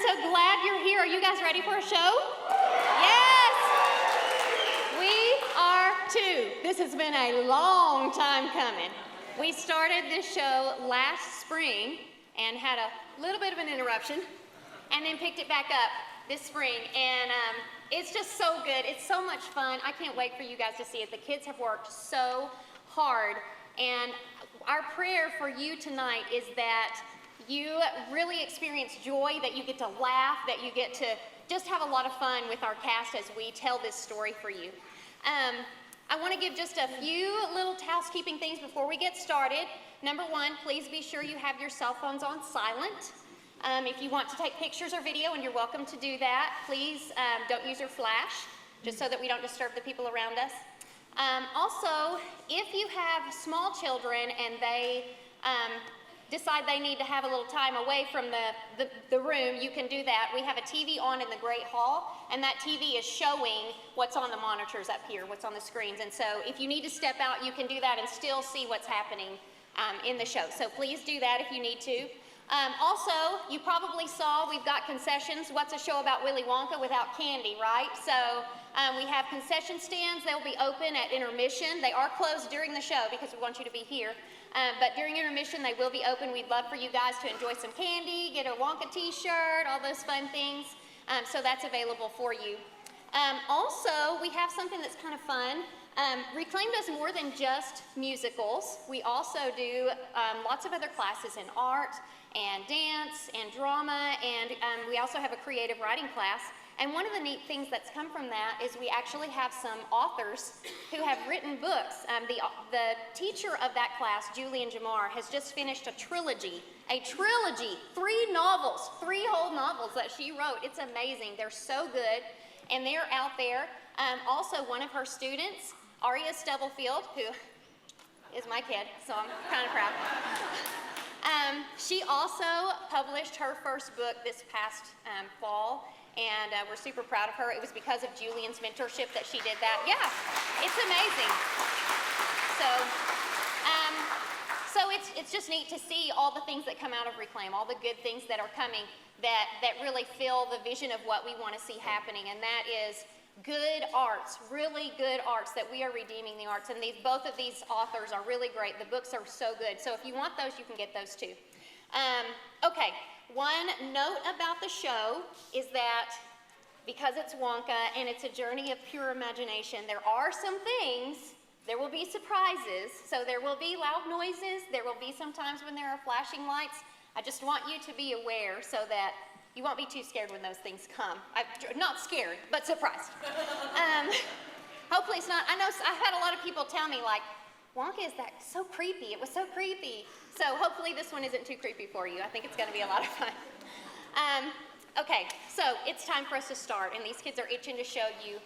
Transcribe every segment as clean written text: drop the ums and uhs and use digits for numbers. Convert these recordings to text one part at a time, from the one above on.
so glad you're here. Are you guys ready for a show? Yes! We are too. This has been a long time coming. We started this show last spring and had a little bit of an interruption and then picked it back up this spring. And it's just so good. It's so much fun. I can't wait for you guys to see it. The kids have worked so hard. And our prayer for you tonight is that you really experience joy, that you get to laugh, that you get to just have a lot of fun with our cast as we tell this story for you. I want to give just a few little housekeeping things before we get started. Number one, please be sure you have your cell phones on silent. If you want to take pictures or video, and you're welcome to do that, please don't use your flash, just so that we don't disturb the people around us. Also, if you have small children and they decide they need to have a little time away from the room, you can do that. We have a TV on in the Great Hall, and that TV is showing what's on the monitors up here, what's on the screens. And so if you need to step out, you can do that and still see what's happening in the show. So please do that if you need to. Also, you probably saw we've got concessions. What's a show about Willy Wonka without candy, right? So we have concession stands. They'll be open at intermission. They are closed during the show because we want you to be here. But during intermission, they will be open. We'd love for you guys to enjoy some candy, get a Wonka t-shirt, all those fun things. So that's available for you. Also, we have something that's kind of fun. Reclaim does more than just musicals. We also do lots of other classes in art and dance and drama, and we also have a creative writing class. And one of the neat things that's come from that is we actually have some authors who have written books. The teacher of that class, Julian Jamar, has just finished a trilogy, 3 novels, 3 whole novels that she wrote. It's amazing. They're so good, and they're out there. Also, one of her students, Aria Stubblefield, who is my kid, so I'm kind of proud. She also published her first book this past fall, and we're super proud of her. It was because of Julian's mentorship that she did that. Yeah, it's amazing. So it's just neat to see all the things that come out of Reclaim, all the good things that are coming that really fill the vision of what we want to see happening, and that is good arts, really good arts, that we are redeeming the arts. And both of these authors are really great. The books are so good. So if you want those, you can get those too. Okay, one note about the show is that because it's Wonka and it's a journey of pure imagination, there are some things, there will be surprises. So there will be loud noises. There will be some times when there are flashing lights. I just want you to be aware so that you won't be too scared when those things come. Not scared, but surprised. Hopefully it's not. I know I've had a lot of people tell me, like, Wonka, is that so creepy? It was so creepy. So hopefully this one isn't too creepy for you. I think it's going to be a lot of fun. Okay, so it's time for us to start, and these kids are itching to show you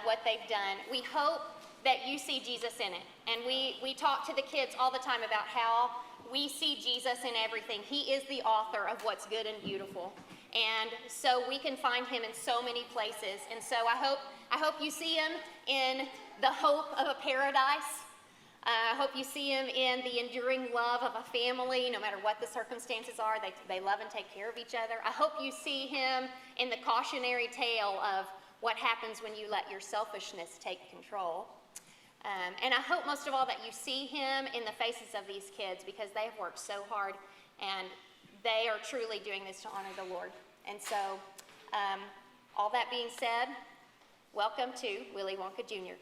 what they've done. We hope that you see Jesus in it. And we talk to the kids all the time about how we see Jesus in everything. He is the author of what's good and beautiful. And so we can find him in so many places. And so I hope you see him in the hope of a paradise. I hope you see him in the enduring love of a family, no matter what the circumstances are. They love and take care of each other. I hope you see him in the cautionary tale of what happens when you let your selfishness take control. And I hope most of all that you see him in the faces of these kids, because they have worked so hard and they are truly doing this to honor the Lord. And so, all that being said, welcome to Willy Wonka Jr.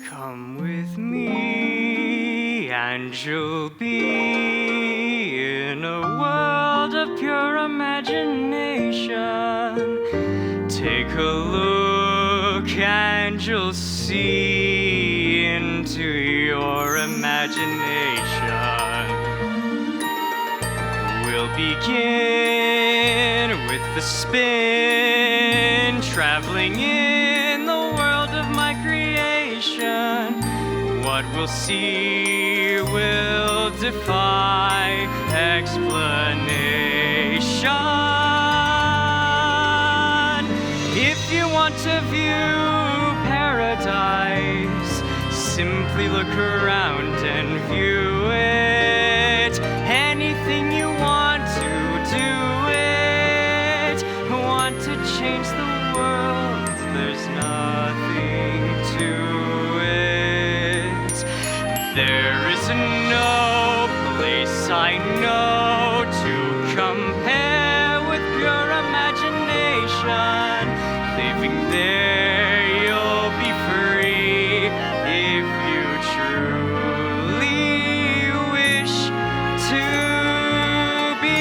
Come with me and you'll be in a world of pure imagination. Take a look and you'll see into your imagination. We'll begin with the spin, traveling in the world of my creation. What we'll see will defy explanation. If you want to view paradise, simply look around and view it. Anything you want to do it. Want to change the world, there's nothing to it. There is no place I know to compare with pure imagination. Living there, you'll be free if you truly wish to be.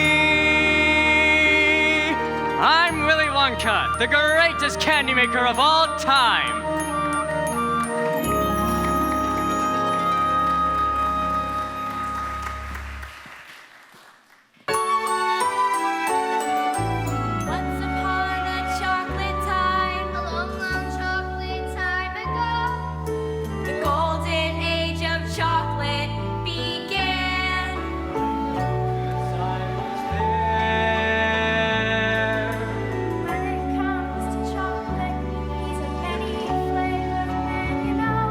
I'm Willy Wonka, the greatest candy maker of all time. Once upon a chocolate time, a long, long chocolate time ago, the golden age of chocolate began. When it comes to chocolate, he's a many-flavored man, you know.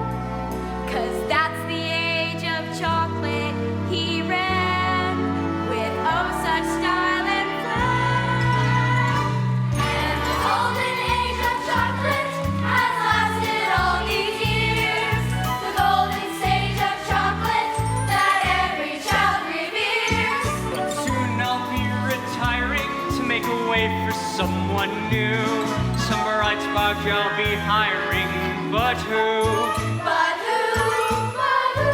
'Cause that's the age of chocolate he ran, with oh such style and flair. And the golden age of chocolate has lasted all these years, the golden stage of chocolate that every child reveres. Soon I'll be retiring to make a way for someone new. Some bright spark I'll be hiring, but who? But who, but who,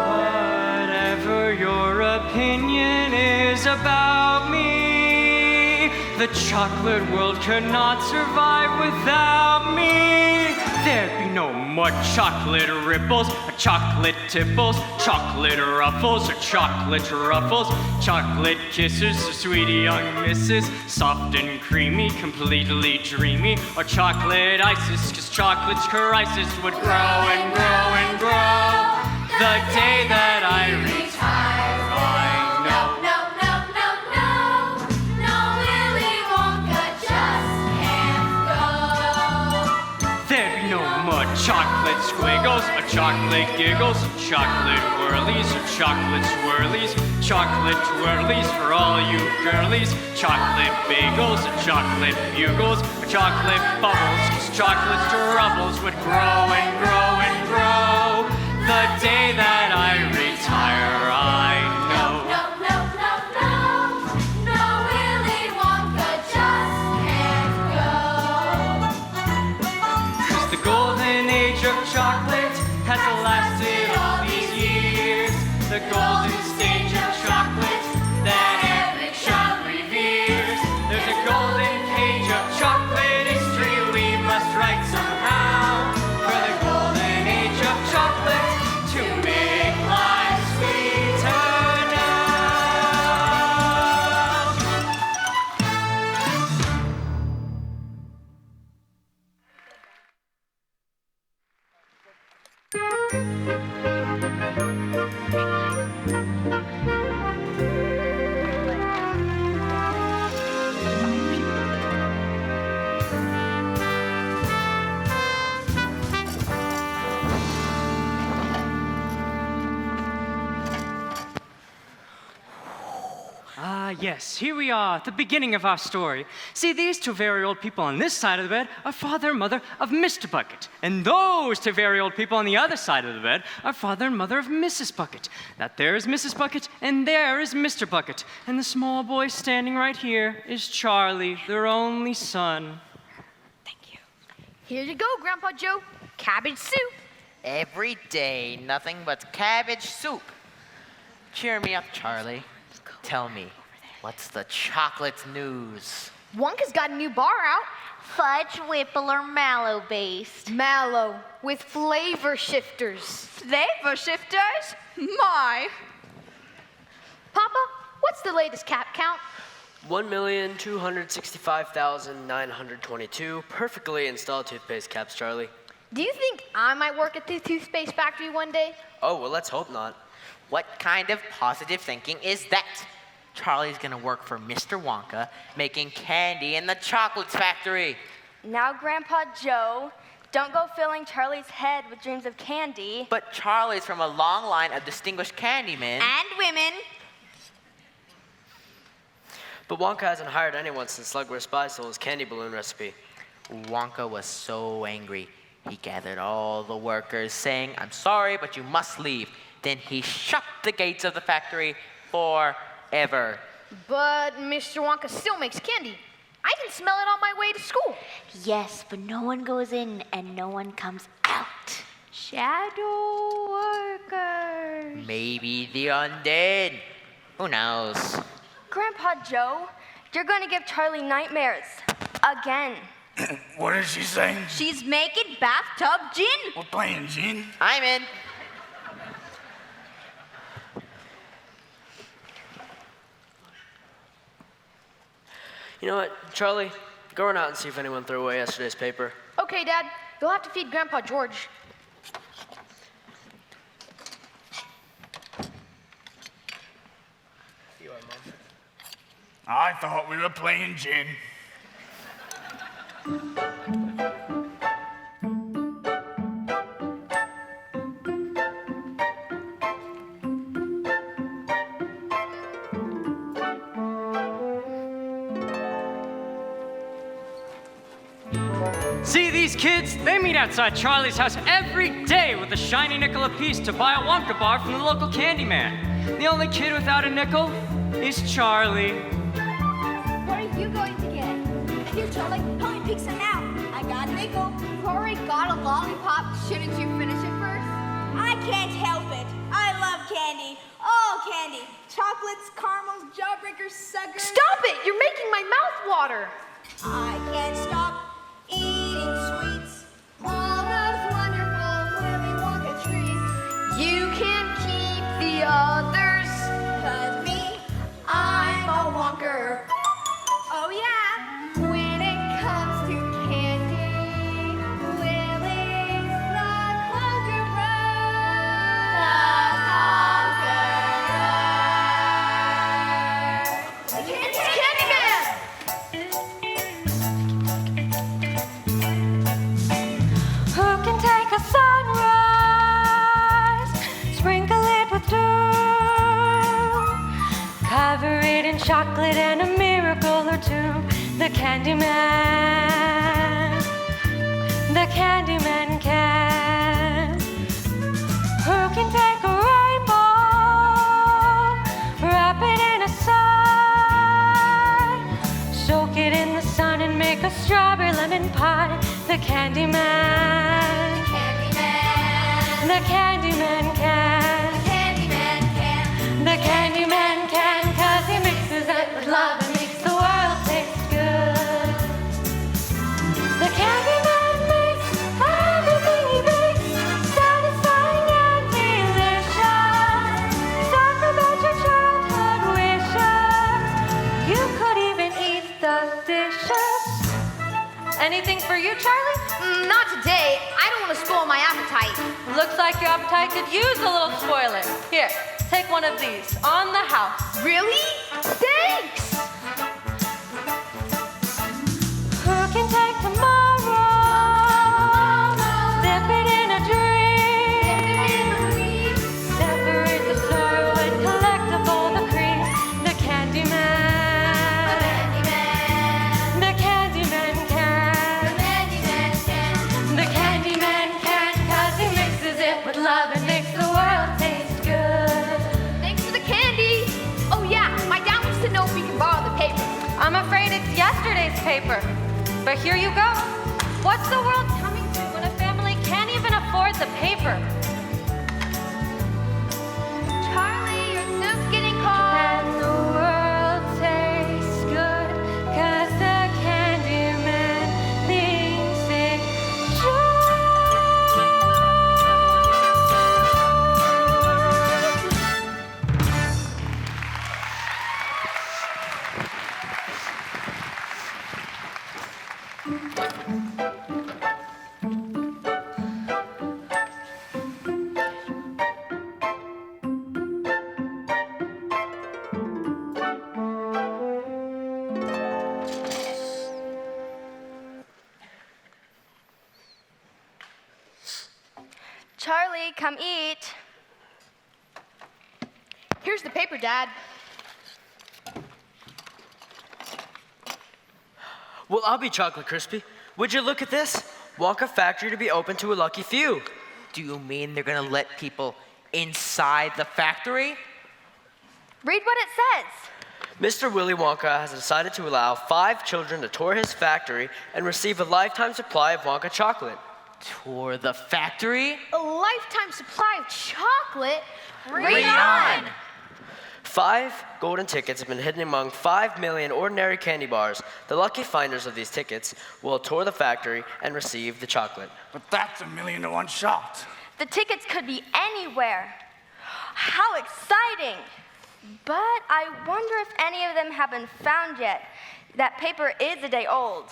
Whatever your opinion is about me, the chocolate world could not survive without me. There'd be no more chocolate ripples, or chocolate tipples, chocolate ruffles, or chocolate ruffles, chocolate kisses, or sweet young misses, soft and creamy, completely dreamy, or chocolate ices, 'cause chocolate's crisis would grow and grow and grow. The day that I retire, I know. no, no, no, no, no, Willy Wonka just can't go. There'd be no more chocolate squiggles, or chocolate giggles, or chocolate whirlies, or chocolate swirlies, chocolate twirlies for all you girlies, chocolate bagels, or chocolate bugles, or chocolate bubbles, 'cause chocolate troubles would grow and grow and grow. The day that I retire, I know. No, no, no, no, no, Willy Wonka just can't go. 'Cause the golden age of chocolate has lasted all these years. The golden stage of chocolate that every child reveres. There's a golden page of chocolate history we must write somehow. For the golden age of chocolate to make life sweeter now. Yes, here we are, at the beginning of our story. See, these two very old people on this side of the bed are father and mother of Mr. Bucket. And those two very old people on the other side of the bed are father and mother of Mrs. Bucket. That there is Mrs. Bucket, and there is Mr. Bucket. And the small boy standing right here is Charlie, their only son. Thank you. Here you go, Grandpa Joe. Cabbage soup. Every day, nothing but cabbage soup. Cheer me up, Charlie. Tell me, what's the chocolate news? Wonka's got a new bar out. Fudge, whipple, or mallow based? Mallow with flavor shifters. Flavor shifters? My! Papa, what's the latest cap count? 1,265,922 perfectly installed toothpaste caps, Charlie. Do you think I might work at the toothpaste factory one day? Oh, well, let's hope not. What kind of positive thinking is that? Charlie's gonna work for Mr. Wonka, making candy in the chocolates factory. Now, Grandpa Joe, don't go filling Charlie's head with dreams of candy. But Charlie's from a long line of distinguished candymen. And women. But Wonka hasn't hired anyone since Slugworth Spy stole his candy balloon recipe. Wonka was so angry. He gathered all the workers, saying, "I'm sorry, but you must leave." Then he shut the gates of the factory forever. But Mr. Wonka still makes candy. I can smell it on my way to school. Yes, but no one goes in and no one comes out. Shadow workers. Maybe the undead. Who knows? Grandpa Joe, you're gonna give Charlie nightmares. Again. What is she saying? She's making bathtub gin. We're playing gin. I'm in. You know what, Charlie? Go run out and see if anyone threw away yesterday's paper. Okay, Dad. You'll have to feed Grandpa George. I thought we were playing gin. See these kids? They meet outside Charlie's house every day with a shiny nickel apiece to buy a Wonka bar from the local candy man. The only kid without a nickel is Charlie. What are you going to get? Here, Charlie, help me pick some out. I got a nickel. Corey got a lollipop. Shouldn't you finish it first? I can't help it. I love candy. All candy. Chocolates, caramels, jawbreakers, suckers. Stop it! You're making my mouth water. I can't stop eating sweets. All those wonderful Willy Wonka treats. You can keep the others. 'Cause me, I'm a Wonker. oh yeah. When it comes to candy, Willy's the conqueror. It's Candyman! Who can take a sunrise, sprinkle it with dew, cover it in chocolate and a miracle or two? The Candyman can. Who can take a rainbow, wrap it in a sigh, soak it in the sun and make a strawberry lemon pie? The Candyman can. The Candyman can. The Candyman can, 'cause he mixes it with love and makes the world taste good. The Candyman makes everything he bakes satisfying and delicious. Talk about your childhood wishes. You could even eat the dishes. Anything for you, Charlie? Not today. I don't want to spoil my appetite. Looks like your appetite could use a little spoiling. Here, take one of these on the house. Really? Thanks! Who can take tomorrow? Dip it in a dream. Separate the sorrow and collect up all the cream. The Candyman. The Candyman can. The Candyman can, 'cause he mixes it with love and makes the world taste good. Thanks for the candy. Oh yeah, my dad wants to know if we can borrow the paper. I'm afraid it's yesterday's paper. But here you go. What's the world coming to when a family can't even afford the paper? Charlie, your soup's getting cold. And the world tastes good, 'cause the Candyman thinks it should. Charlie, come eat. Here's the paper, Dad. Well, I'll be Chocolate Crispy. Would you look at this? Wonka factory to be open to a lucky few. Do you mean they're gonna let people inside the factory? Read what it says. Mr. Willy Wonka has decided to allow 5 children to tour his factory and receive a lifetime supply of Wonka chocolate. Tour the factory? A lifetime supply of chocolate? Read on! 5 golden tickets have been hidden among 5 million ordinary candy bars. The lucky finders of these tickets will tour the factory and receive the chocolate. But that's a 1,000,000 to 1 shot. The tickets could be anywhere. How exciting! But I wonder if any of them have been found yet. That paper is a day old.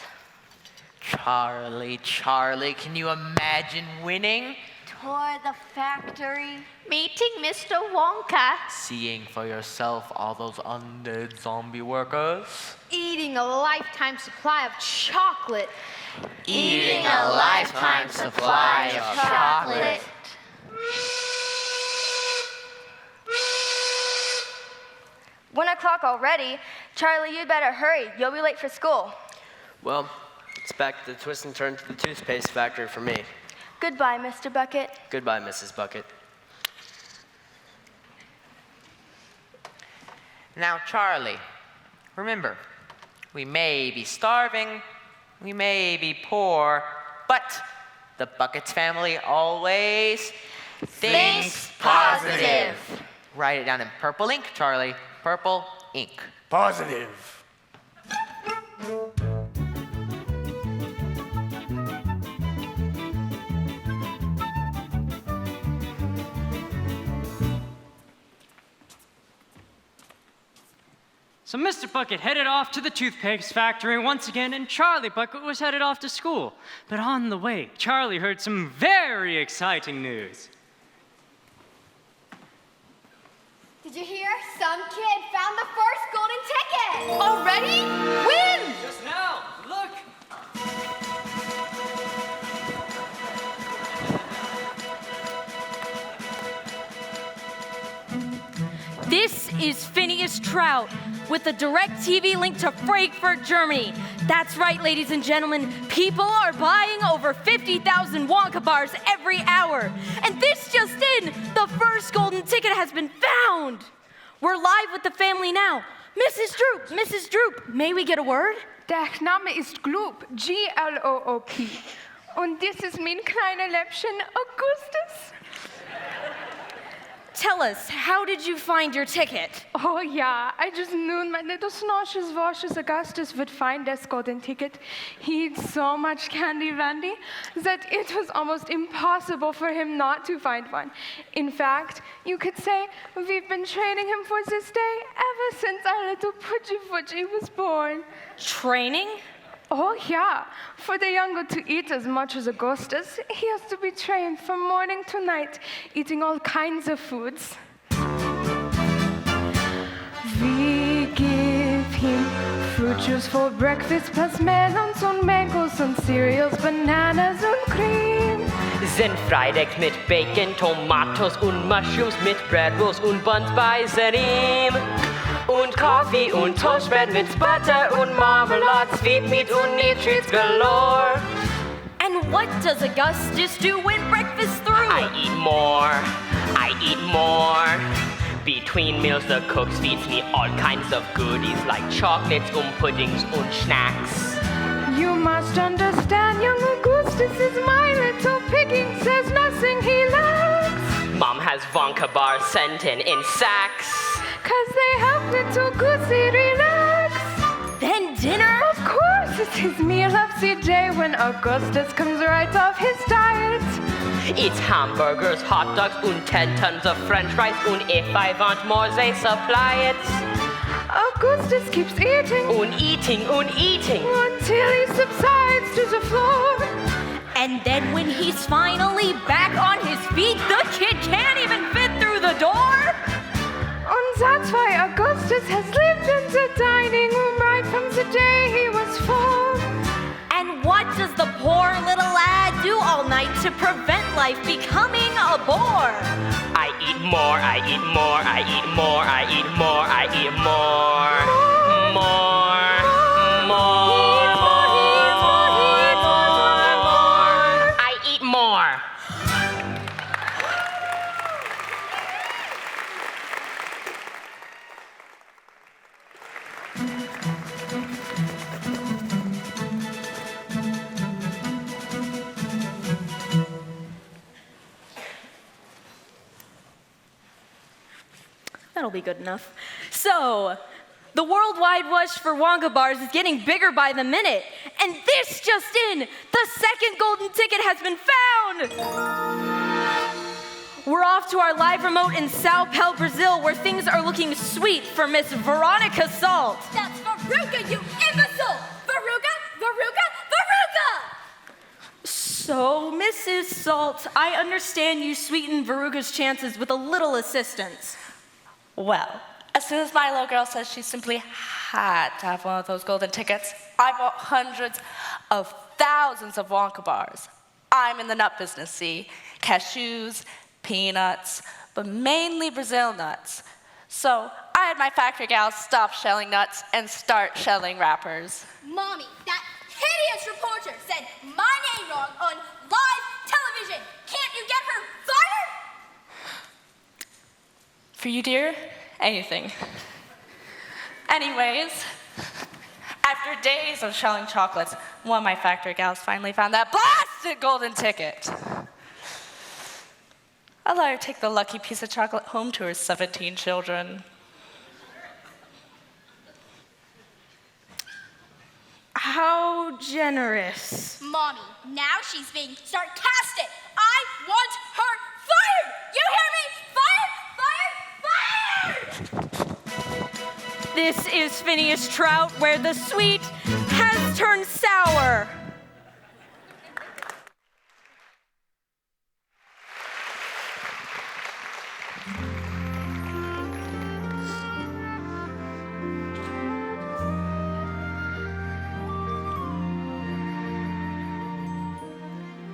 Charlie, can you imagine winning? Tour the factory. Meeting Mr. Wonka. Seeing for yourself all those undead zombie workers? Eating a lifetime supply of chocolate. Eating a lifetime supply of chocolate. 1 o'clock already. Charlie, you better hurry. You'll be late for school. Well, it's back to the twist and turn to the toothpaste factory for me. Goodbye, Mr. Bucket. Goodbye, Mrs. Bucket. Now, Charlie, remember, we may be starving, we may be poor, but the Buckets family always thinks positive. Write it down in purple ink, Charlie. Purple ink. Positive. So Mr. Bucket headed off to the toothpaste factory once again, and Charlie Bucket was headed off to school. But on the way, Charlie heard some very exciting news. Did you hear? Some kid found the first golden ticket. Already? When? Just now, look! This is Phineas Trout with a direct TV link to Frankfurt, Germany. That's right, ladies and gentlemen. People are buying over 50,000 Wonka bars every hour. And this just in, the first golden ticket has been found. We're live with the family now. Mrs. Droop, may we get a word? Der Name ist Gloop, Gloop. Und dies ist mein kleiner Läppchen, Augustus. Tell us, how did you find your ticket? Oh ja, I just knew my little snoshes washes Augustus would find this golden ticket. He eats so much candy Vandy that it was almost impossible for him not to find one. In fact, you could say we've been training him for this day ever since our little Pudgy was born. Training? Oh yeah, for the younger to eat as much as Augustus, he has to be trained from morning to night, eating all kinds of foods. We give him fruit juice for breakfast, plus melons und mangoes und cereals, bananas und cream. Senfreidecks mit Bacon, Tomatoes und Mushrooms mit Bratwurst und Buns bei ihm. Und Coffee und Toastbread mit Butter und Marmalade, Sweet Meat und Nutrients galore. And what does Augustus do when breakfast's through? I eat more. Between meals, the cook feeds me all kinds of goodies like chocolates und puddings und snacks. You must understand, young Augustus is my little piggy, says nothing he lacks. Mom has Wonka bars sent in sacks. 'Cause they help little Goosey relax. Then dinner? Of course, it's his meal of the day when Augustus comes right off his diet. It's hamburgers, hot dogs und 10 tons of french fries und if I want more, they supply it. Augustus keeps eating und eating until he subsides to the floor. And then when he's finally back on his feet, the kid can't even fit through the door? And that's why Augustus has lived in the dining room right from the day he was 4. And what does the poor little lad do all night to prevent life becoming a a bore. I eat more, I eat more, I eat more, I eat more, I eat more. More. I eat more. That'll be good enough. So, the worldwide rush for Wonka bars is getting bigger by the minute. And this just in, the second golden ticket has been found. We're off to our live remote in Sao Paulo, Brazil, where things are looking sweet for Miss Veronica Salt. That's Veruca, you imbecile! Veruca, Veruca, Veruca! So, Mrs. Salt, I understand you sweetened Veruca's chances with a little assistance. Well, as soon as my little girl says she simply had to have one of those golden tickets, I bought hundreds of thousands of Wonka bars. I'm in the nut business, see? Cashews, peanuts, but mainly Brazil nuts. So I had my factory gals stop shelling nuts and start shelling wrappers. Mommy, that hideous reporter said my name wrong on live television. Can't you get her fired? For you, dear, anything. Anyways, after days of shelling chocolates, one of my factory gals finally found that blasted golden ticket. I let her take the lucky piece of chocolate home to her 17 children. How generous. Mommy, now she's being sarcastic. I want her fired! You hear me? Fired! This is Phineas Trout, where the sweet has turned sour.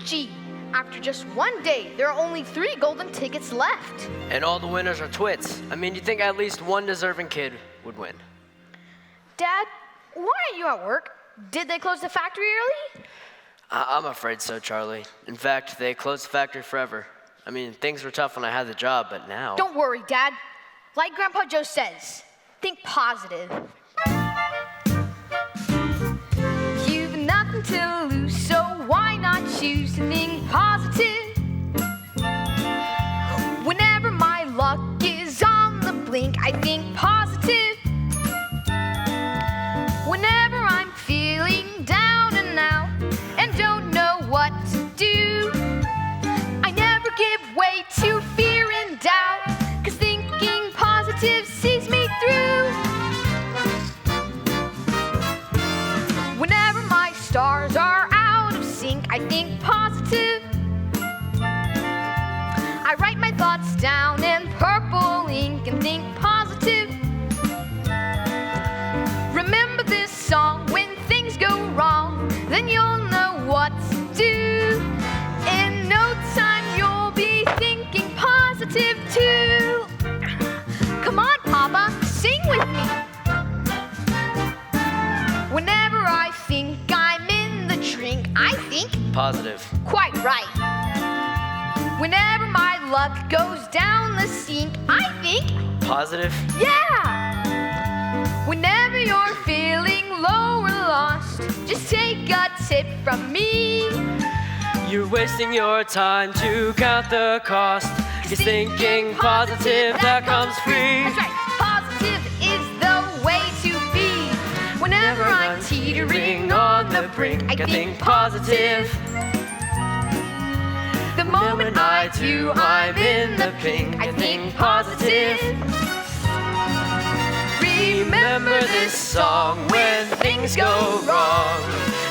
Gee, after just one day, there are only 3 golden tickets left. And all the winners are twits. I mean, you think at least one deserving kid would win. Dad, why aren't you at work? Did they close the factory early? I'm afraid so, Charlie. In fact, they closed the factory forever. I mean, things were tough when I had the job, but now... Don't worry, Dad. Like Grandpa Joe says, think positive. You've nothing to lose, so why not choose to think positive? Whenever my luck is on the blink, I think positive. Whenever I'm feeling down and out and don't know what to do, I never give way to fear and doubt, 'cause thinking positive sees me through. Whenever my stars are out of sync, I think positive. I write my thoughts down in purple ink and think positive. Remember this song, when things go wrong, then you'll know what to do. In no time you'll be thinking positive too. Come on, Papa, sing with me. Whenever I think I'm in the drink, I think Positive. quite right. Whenever my luck goes down the sink, I think Positive? yeah. Whenever you're feeling low or lost, just take a tip from me. You're wasting your time to count the cost. You're thinking positive, that comes free. That's right, positive is the way to be. Whenever I'm teetering on the brink, I think positive. The moment I do, I'm in the pink, I think positive. Remember this song, when things go wrong,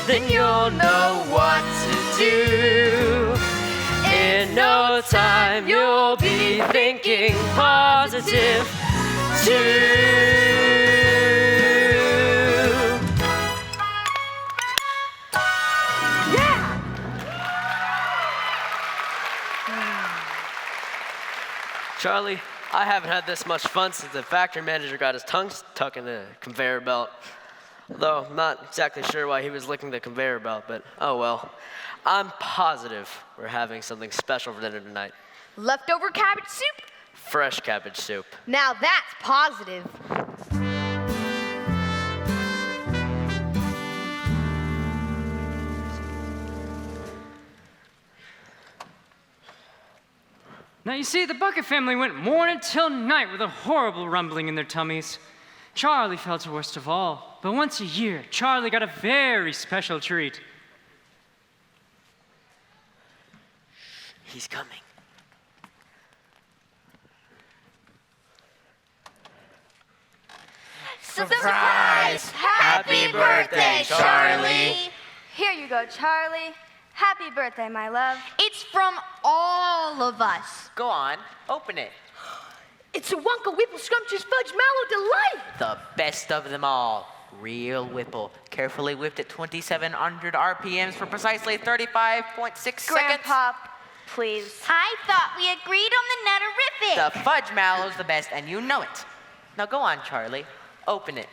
then you'll know what to do. In no time, you'll be thinking positive too. Charlie, I haven't had this much fun since the factory manager got his tongue stuck in the conveyor belt. Though I'm not exactly sure why he was licking the conveyor belt, but oh well. I'm positive we're having something special for dinner tonight. Leftover cabbage soup? Fresh cabbage soup. Now that's positive. Now you see, the Bucket family went morning till night with a horrible rumbling in their tummies. Charlie felt it worst of all, but once a year, Charlie got a very special treat. He's coming. Surprise! Happy birthday, Charlie! Here you go, Charlie. Happy birthday, my love. It's from all of us. Go on, open it. It's a Wonka Whipple Scrumptious Fudge Mallow Delight. The best of them all. Real Whipple. Carefully whipped at 2,700 RPMs for precisely 35.6 seconds. Grandpa, please. I thought we agreed on the Nutterific. The fudge mallow's the best, and you know it. Now go on, Charlie. Open it.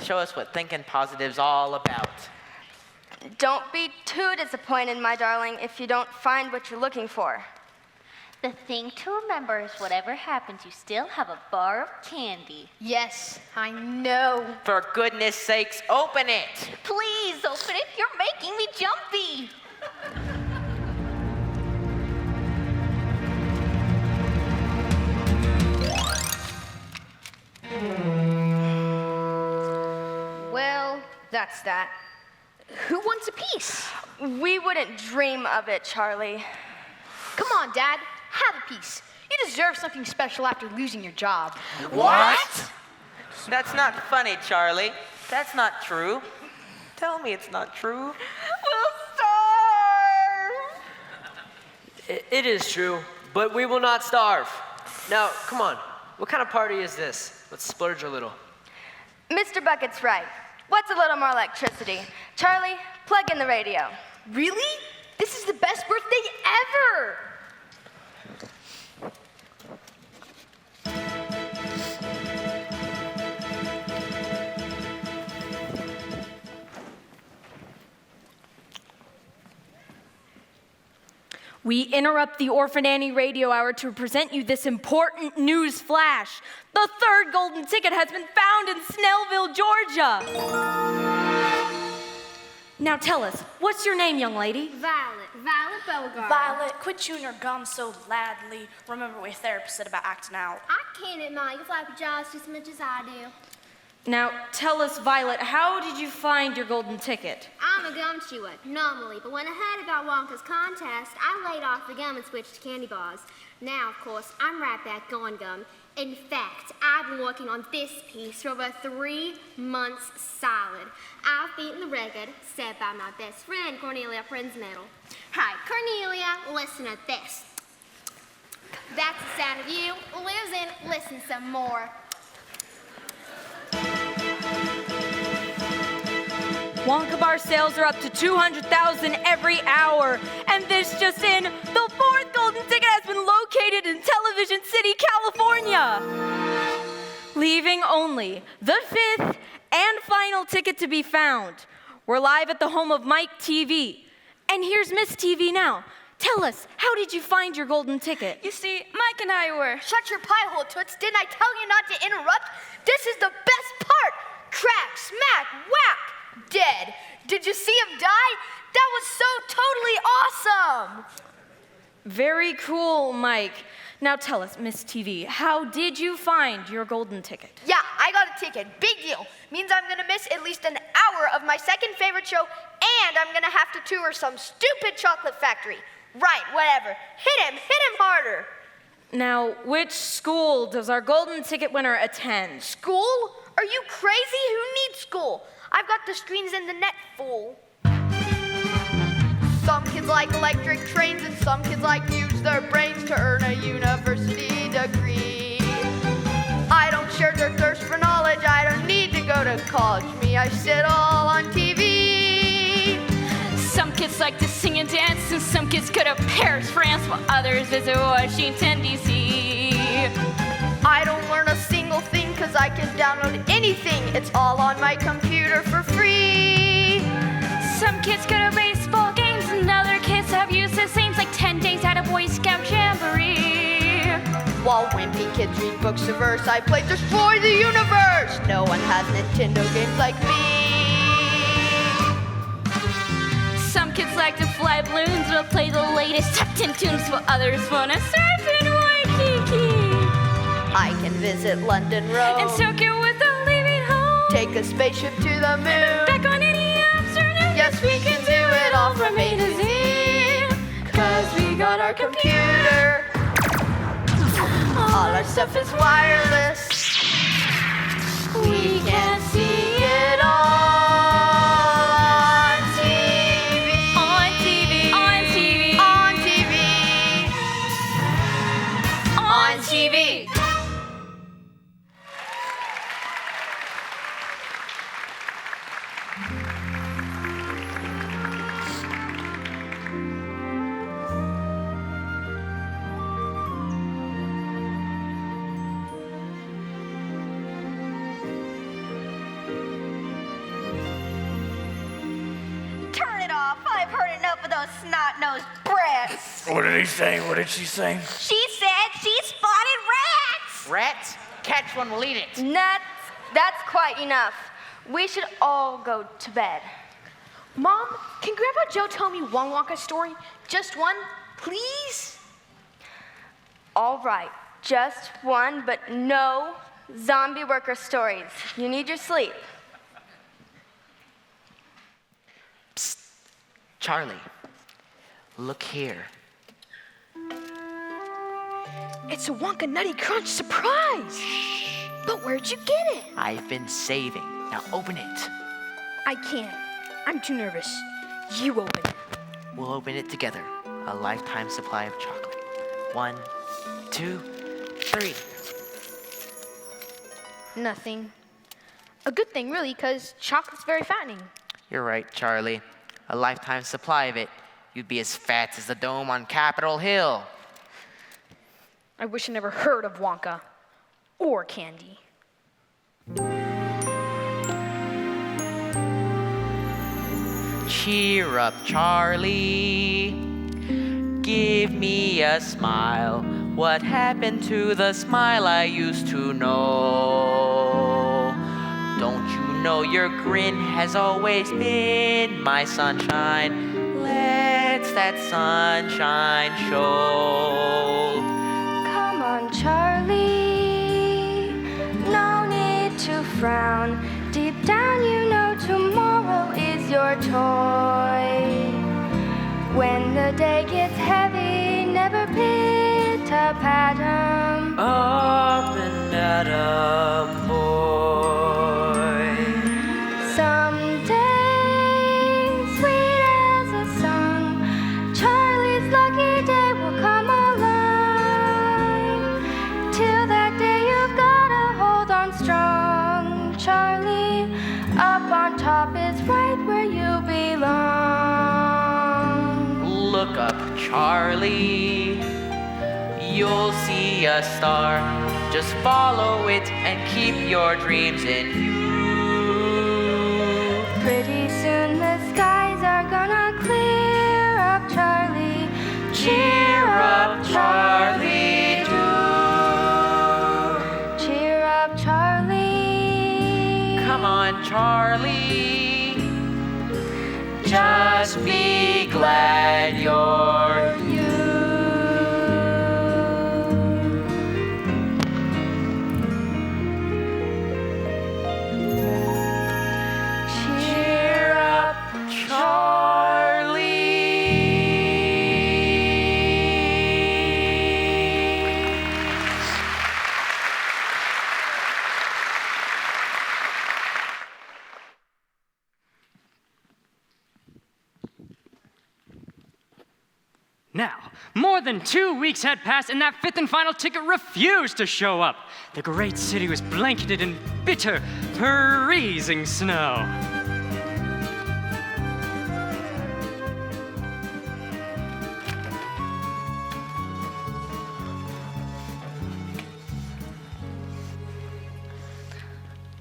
Show us what thinking positive's all about. Don't be too disappointed, my darling, if you don't find what you're looking for. The thing to remember is whatever happens, you still have a bar of candy. Yes, I know. For goodness sakes, open it! Please open it. You're making me jumpy. Well, that's that. Who wants a piece? We wouldn't dream of it, Charlie. Come on, Dad. Have a piece. You deserve something special after losing your job. What? That's not funny, Charlie. That's not true. Tell me it's not true. We'll starve! It is true, but we will not starve. Now, come on. What kind of party is this? Let's splurge a little. Mr. Bucket's right. What's a little more electricity? Charlie, plug in the radio. Really? This is the best birthday ever! We interrupt the Orphan Annie radio hour to present you this important news flash. The third golden ticket has been found in Snellville, Georgia. Now tell us, what's your name, young lady? Violet Beauregard. Violet, quit chewing your gum so loudly. Remember what your therapist said about acting out. I can't admire your floppy jaws just as much as I do. Now tell us, Violet, how did you find your golden ticket? I'm a gum chewer, normally, but when I heard about Wonka's contest, I laid off the gum and switched to candy bars. Now, of course, I'm right back on gum. In fact, I've been working on this piece for over 3 months solid. I've beaten the record set by my best friend, Cornelia Prinzmetal. Hi, Cornelia, listen to this. That's the sound of you losing. Listen some more. Wonka Bar sales are up to 200,000 every hour. And this just in, the fourth golden ticket has been located in Television City, California. Leaving only the fifth and final ticket to be found. We're live at the home of Mike TV. And here's Miss TV now. Tell us, how did you find your golden ticket? You see, Mike and I were. Shut your pie hole, Toots. Didn't I tell you not to interrupt? This is the best part. Crack, smack, whack. Dead. Did you see him die? That was so totally awesome. Very cool, Mike. Now tell us, Miss TV, how did you find your golden ticket? Yeah, I got a ticket. Big deal. Means I'm gonna miss at least an hour of my second favorite show, and I'm gonna have to tour some stupid chocolate factory. Right, whatever. Hit him harder. Now, which school does our golden ticket winner attend? School? Are you crazy? Who needs school? I've got the screens in the net full. Some kids like electric trains and some kids like to use their brains to earn a university degree. I don't share their thirst for knowledge. I don't need to go to college. Me, I sit all on TV. Some kids like to sing and dance, and some kids go to Paris, France, while others visit Washington, D.C. I don't learn a single thing cause I can download anything. It's all on my computer for free. Some kids go to baseball games and other kids have useless things like 10 days at a Boy Scout Jamboree. While wimpy kids read books of verse, I play Destroy the Universe. No one has Nintendo games like me. Some kids like to fly balloons or play the latest tucked-in tunes while others wanna surf in Waikiki. I can visit London Road And soak it without leaving home. Take a spaceship to the moon. Back on any afternoon. Yes, we can do it all from A to Z. Cause we got our computer. All our stuff is wireless. We can see it all on TV. On TV. On TV. On TV. On TV. Turn it off. I've heard enough of those snot-nosed brats. What did he say? What did she say? She said she spotted rats. Rats? Catch one, we'll eat it. That's quite enough. We should all go to bed. Mom, can Grandpa Joe tell me one Wonka story? Just one, please? All right, just one, but no zombie worker stories. You need your sleep. Psst. Charlie, look here. It's a Wonka Nutty Crunch surprise. But where'd you get it? I've been saving. Now open it. I can't. I'm too nervous. You open it. We'll open it together. A lifetime supply of chocolate. 1, 2, 3. Nothing. A good thing, really, because chocolate's very fattening. You're right, Charlie. A lifetime supply of it. You'd be as fat as the dome on Capitol Hill. I wish I never heard of Wonka or candy. Cheer up, Charlie. Give me a smile. What happened to the smile I used to know? Don't you know your grin has always been my sunshine? Let that sunshine show. Come on, Charlie. No need to frown. Deep down, you know tomorrow is your toy. When the day gets heavy, never pitter-pat 'em. Up and at 'em, boy. Someday, sweet as a song, Charlie's lucky day will come along. Till that day, you've gotta hold on strong, Charlie. Up on top is right where you belong. Look up, Charlie. You'll see a star. Just follow it and keep your dreams in you. Pretty soon the skies are gonna clear up, Charlie. Cheer up, Charlie, do. Cheer up, Charlie. Come on, Charlie. Just be glad you're you. Cheer up, Charlie. Now, more than 2 weeks had passed, and that fifth and final ticket refused to show up. The great city was blanketed in bitter, freezing snow.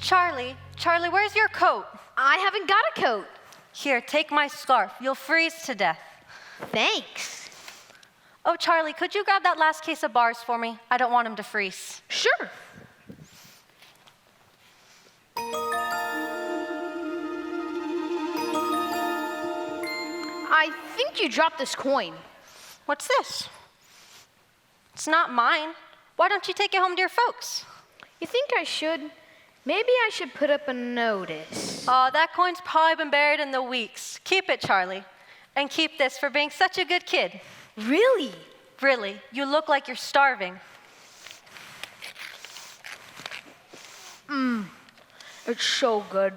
Charlie, where's your coat? I haven't got a coat. Here, take my scarf. You'll freeze to death. Thanks. Oh, Charlie, could you grab that last case of bars for me? I don't want them to freeze. Sure. I think you dropped this coin. What's this? It's not mine. Why don't you take it home to your folks? You think I should? Maybe I should put up a notice. Oh, that coin's probably been buried in the weeks. Keep it, Charlie. And keep this for being such a good kid. Really? Really, you look like you're starving. It's so good.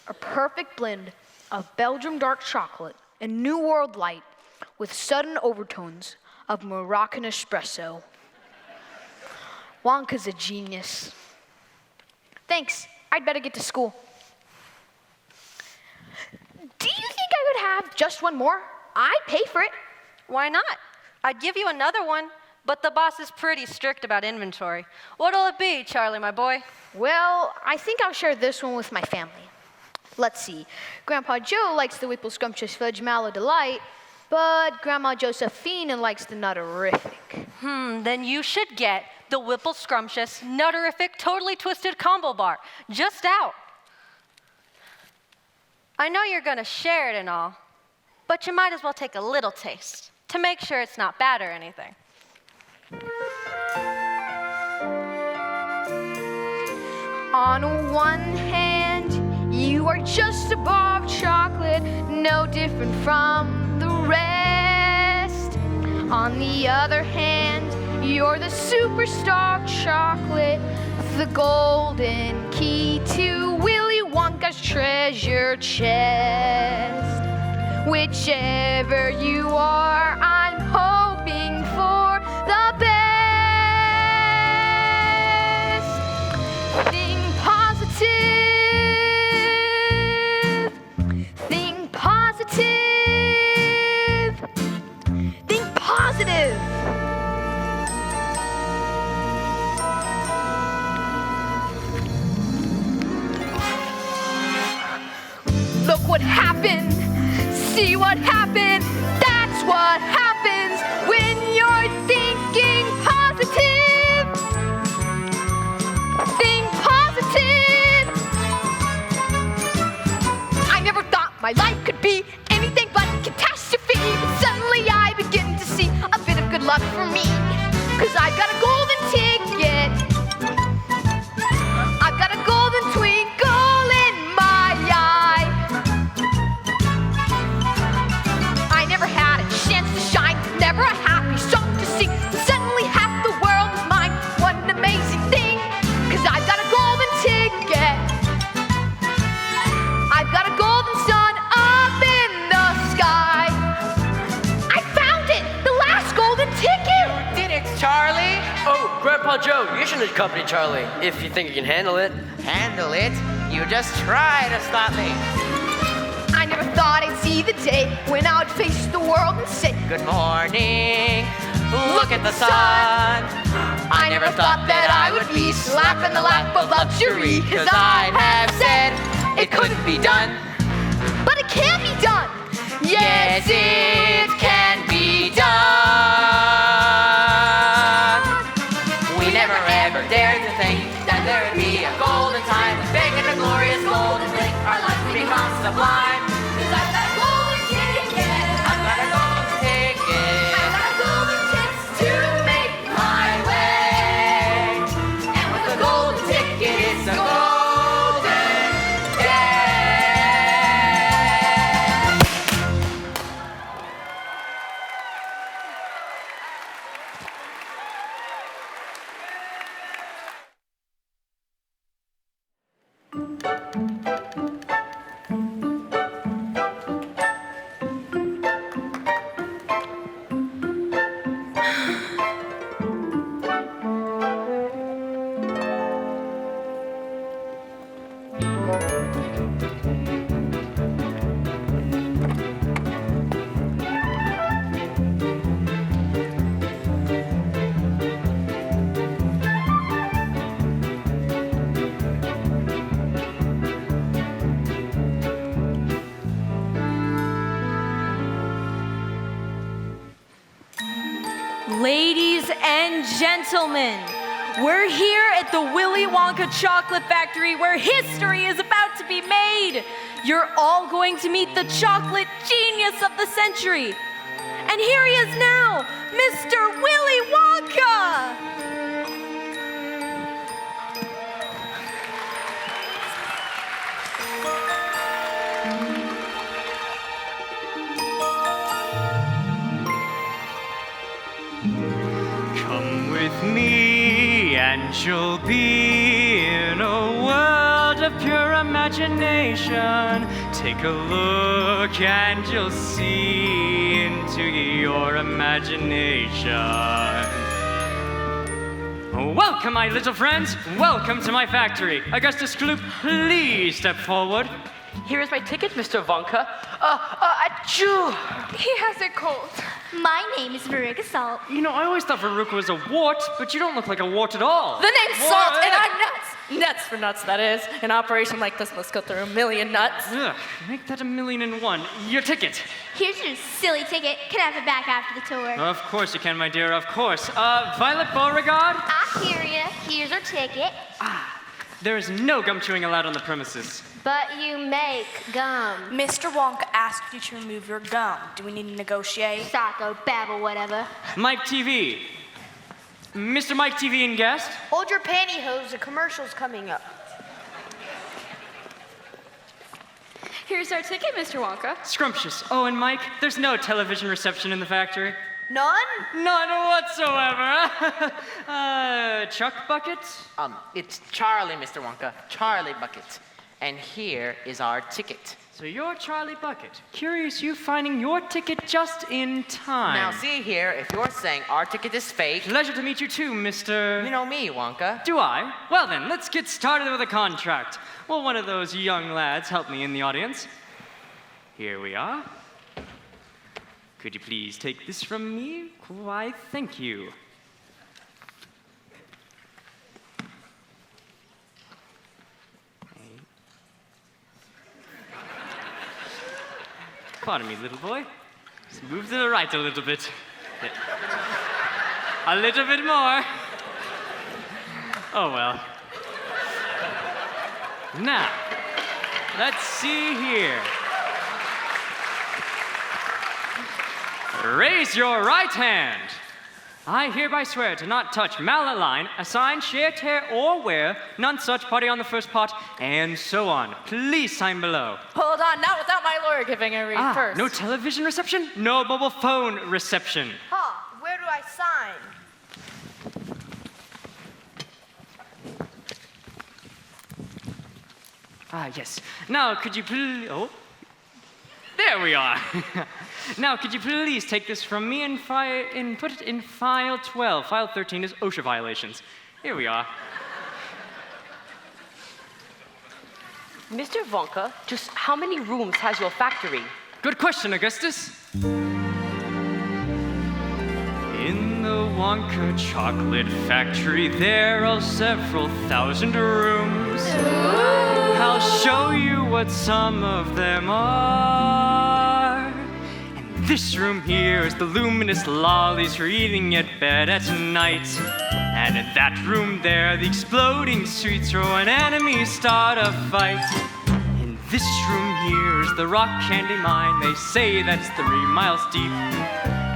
A perfect blend of Belgium dark chocolate and New World light with sudden overtones of Moroccan espresso. Wonka's a genius. Thanks. I'd better get to school. Do you think I could have just one more? I'd pay for it. Why not? I'd give you another one, but the boss is pretty strict about inventory. What'll it be, Charlie, my boy? Well, I think I'll share this one with my family. Let's see. Grandpa Joe likes the Whipple Scrumptious Fudge Mallow Delight, but Grandma Josephine likes the Nutterific. Then you should get the Whipple Scrumptious Nutterific Totally Twisted Combo Bar. Just out. I know you're gonna share it and all, but you might as well take a little taste to make sure it's not bad or anything. On one hand, you are just a bar of chocolate, no different from the rest. On the other hand, you're the superstar of chocolate, the golden key to Willy Wonka's treasure chest. Whichever you are, I'm hoping for the best. Think positive. Think positive. Think positive. Look what happened. See what happened. That's what happens when you're thinking positive. Think positive. I never thought my life could be anything but catastrophe. But suddenly I begin to see a bit of good luck for me. 'Cause I've got a golden ticket. I've got a golden twinkle in my eye. I never had a chance to shine, never a happy song to sing. Suddenly half the world is mine. What an amazing thing. 'Cause I've got a golden ticket. I've got a golden sun up in the sky. I found it! The last golden ticket! Did it, Charlie? Oh, Grandpa Joe, you shouldn't accompany Charlie if you think you can handle it. Handle it? You just try to stop me. I never thought I'd see the day when I would face the world and say, Good morning. Look at the sun. I never thought that I would be slapping the lap of luxury. 'Cause I have said it couldn't be done. but it can be done. Yes, it can be done. We never ever dared to think that there would be a golden time, a big and a glorious golden blink. Our lives would become sublime. 'Cause I've got a golden ticket. I've got a golden ticket. I've got a golden chance to make my way. And with a golden ticket, it's a golden day. Ladies and gentlemen, we're here at the Willy Wonka Chocolate Factory where history is about to be made. You're all going to meet the chocolate genius of the century. And here he is now, Mr. Willy Wonka! Come with me and you'll be in a world of pure imagination. Take a look and you'll see into your imagination. Welcome, my little friends. Welcome to my factory. Augustus Gloop, please step forward. Here is my ticket, Mr. Wonka. Achoo! He has a cold. My name is Veruca Salt. You know, I always thought Veruca was a wart, but you don't look like a wart at all. The name's Salt, and I'm nuts. Nuts for nuts, that is. An operation like this must go through a million nuts. Ugh, make that 1,000,001. Your ticket. Here's your silly ticket. Can I have it back after the tour? Of course you can, my dear, of course. Violet Beauregard? I hear ya. Here's our ticket. There is no gum chewing allowed on the premises. But you make gum. Mr. Wonka asked you to remove your gum. Do we need to negotiate? Psycho, babble, whatever. Mike TV. Mr. Mike TV and guest? Hold your pantyhose, the commercial's coming up. Here's our ticket, Mr. Wonka. Scrumptious. Oh, and Mike, there's no television reception in the factory. None? None whatsoever. Chuck Bucket? It's Charlie, Mr. Wonka. Charlie Bucket. And here is our ticket. So you're Charlie Bucket. Curious you finding your ticket just in time. Now see here, if you're saying our ticket is fake... Pleasure to meet you too, Mr... You know me, Wonka. Do I? Well then, let's get started with a contract. Will one of those young lads help me in the audience? Here we are. Could you please take this from me? Why, thank you. Pardon me, little boy. Just move to the right a little bit. A little bit more. Oh, well. Now, let's see here. Raise your right hand. I hereby swear to not touch, malalign, assign, share, tear, or wear none such party on the first part, and so on. Please sign below. Hold on, not without my lawyer giving a read first. No television reception, no mobile phone reception. Huh, where do I sign? Yes. Now, could you please... Oh. There we are. Now, could you please take this from me and put it in file 12. File 13 is OSHA violations. Here we are. Mr. Wonka, just how many rooms has your factory? Good question, Augustus. In the Wonka Chocolate Factory, there are several thousand rooms. I'll show you what some of them are. And this room here is the luminous lollies for eating at bed at night. And in that room there, the exploding sweets are when enemies start a fight. In this room here is the rock candy mine. They say that's 3 miles deep.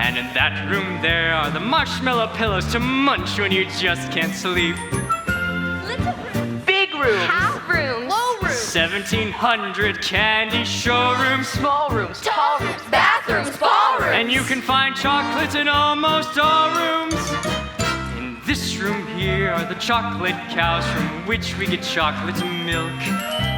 And in that room there are the marshmallow pillows to munch when you just can't sleep. Big rooms. Half rooms. Low rooms. 1,700 candy showrooms. Small rooms. Tall rooms. Bathrooms. Ballrooms. And you can find chocolates in almost all rooms. In this room here are the chocolate cows from which we get chocolate milk.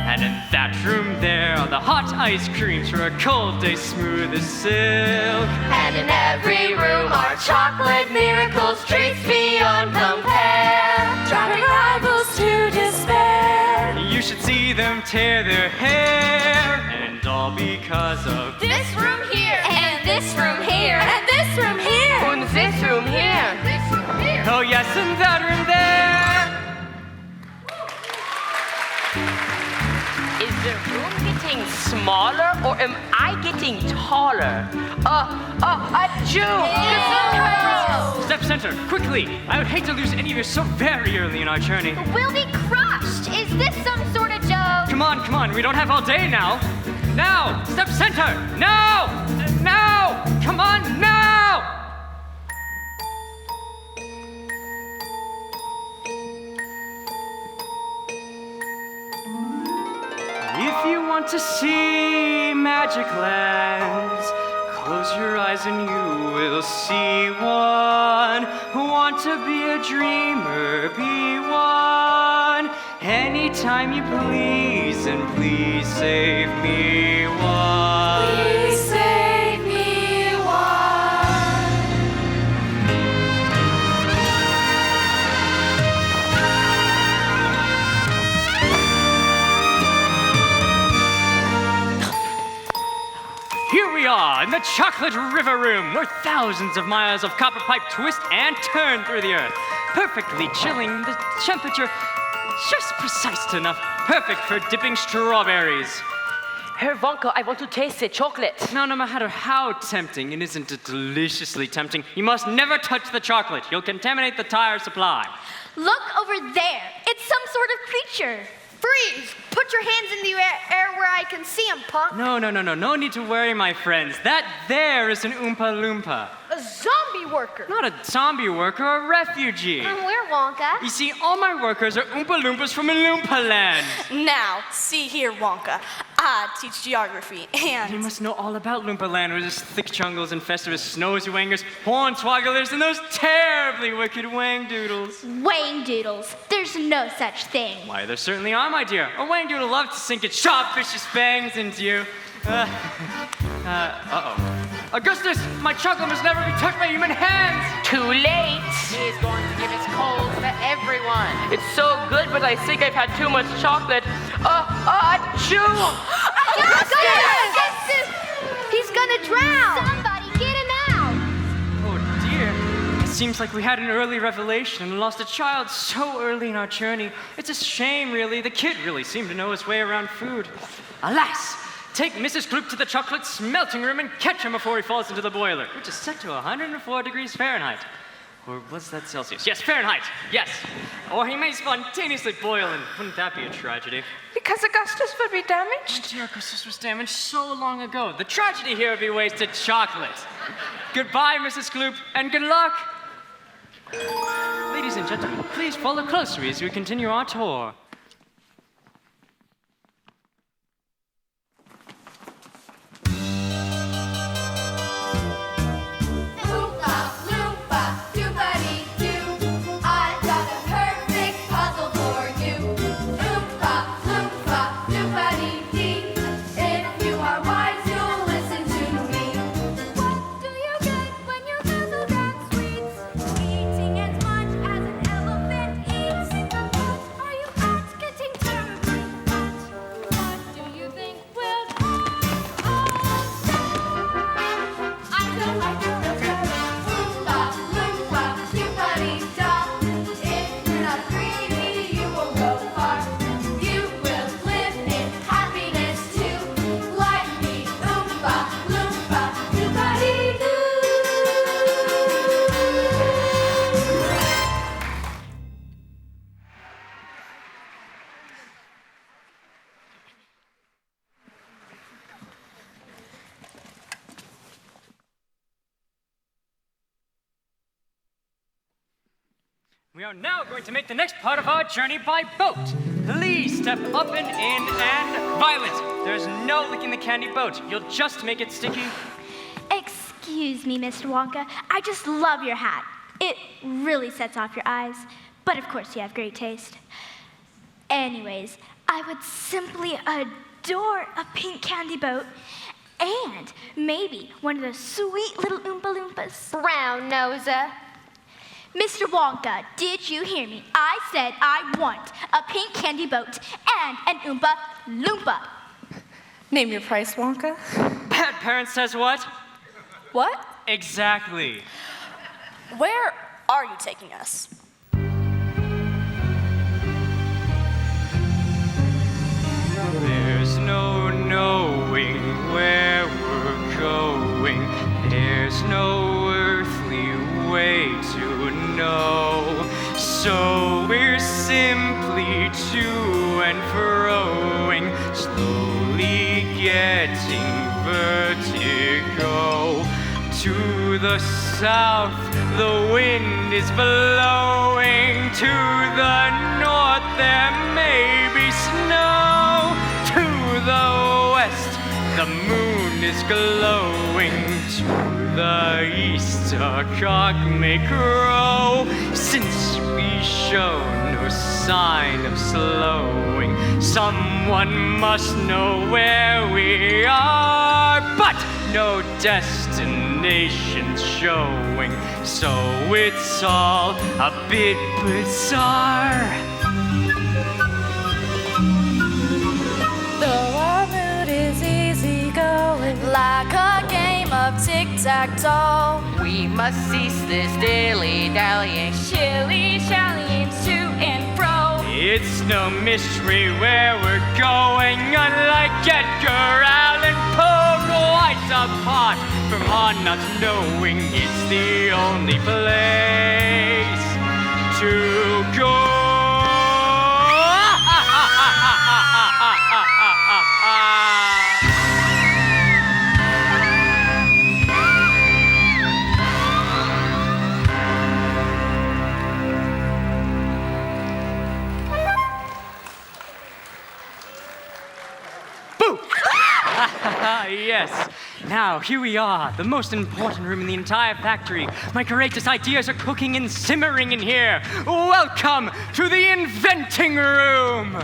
And in that room there are the hot ice creams for a cold day smooth as silk. And in every room are chocolate miracles, treats beyond compare. Driving rivals to despair. You should see them tear their hair. And all because of This room here. And this room here. And this room here. And this room here. This room here. Oh yes, and that room there. Is the room getting smaller or am I getting taller? Achoo! step center, quickly! I would hate to lose any of you so very early in our journey. We'll be crushed. Is this some sort of joke? Come on, we don't have all day now. Now, step center, now! Now! Come on, now! If you want to see magic lands, close your eyes and you will see one. Want to be a dreamer, be one. Anytime you please, and please save me one. Please save me one. Here we are in the Chocolate River Room, where thousands of miles of copper pipe twist and turn through the earth, perfectly chilling the temperature just precise enough, perfect for dipping strawberries. Herr Wonka, I want to taste the chocolate. Now, no matter how tempting, and isn't it deliciously tempting, you must never touch the chocolate. You'll contaminate the tire supply. Look over there. It's some sort of creature. Freeze! Put your hands in the air where I can see them, punk. No need to worry, my friends. That there is an Oompa Loompa. A zombie worker. Not a zombie worker, a refugee. We're Wonka. You see, all my workers are Oompa Loompas from a Loompa land. Now, see here, Wonka. I teach geography, and... You must know all about Loompa land, with its thick jungles infested with snowy-wangers, hornswogglers, and those terribly wicked wangdoodles. Wangdoodles. There's no such thing. Why, there certainly are, my dear. A wangdoodle loves to sink its sharp, vicious fangs into you. Augustus, my chocolate must never be touched by human hands! Too late! He's going to give his coals to everyone. It's so good, but I think I've had too much chocolate. Achoo! Augustus! He's gonna drown! Somebody get him out! Oh dear. It seems like we had an early revelation and lost a child so early in our journey. It's a shame, really. The kid really seemed to know his way around food. Alas! Take Mrs. Gloop to the chocolate smelting room and catch him before he falls into the boiler, which is set to 104 degrees Fahrenheit. Or was that Celsius? Yes, Fahrenheit, yes. Or he may spontaneously boil, and wouldn't that be a tragedy? Because Augustus would be damaged? Dear Augustus was damaged so long ago. The tragedy here would be wasted chocolate. Goodbye, Mrs. Gloop, and good luck. Ladies and gentlemen, please follow closely as we continue our tour. We are now going to make the next part of our journey by boat. Please step up and in, and Violet, there's no licking the candy boat. You'll just make it sticky. Excuse me, Mr. Wonka. I just love your hat. It really sets off your eyes. But of course, you have great taste. Anyways, I would simply adore a pink candy boat and maybe one of those sweet little Oompa Loompas. Brown noser. Mr. Wonka, did you hear me? I said I want a pink candy boat and an Oompa Loompa. Name your price, Wonka. Bad parent says what? What? Exactly. Where are you taking us? There's no knowing where we're going. There's no earthly way to the south, the wind is blowing. To the north, there may be snow. To the west, the moon is glowing. To the east, a cock may crow. Since we show no sign of slowing, someone must know where we are, but no destination's showing, so it's all a bit bizarre. Though our mood is easy going, like a game of tic-tac-toe, We must cease this dilly-dallying. shilly-shallying to and fro. It's no mystery where we're going, unlike Edgar Allan Poe, quite apart from our not knowing it's the only place to go. Yes. Now, here we are, the most important room in the entire factory. My greatest ideas are cooking and simmering in here. Welcome to the inventing room.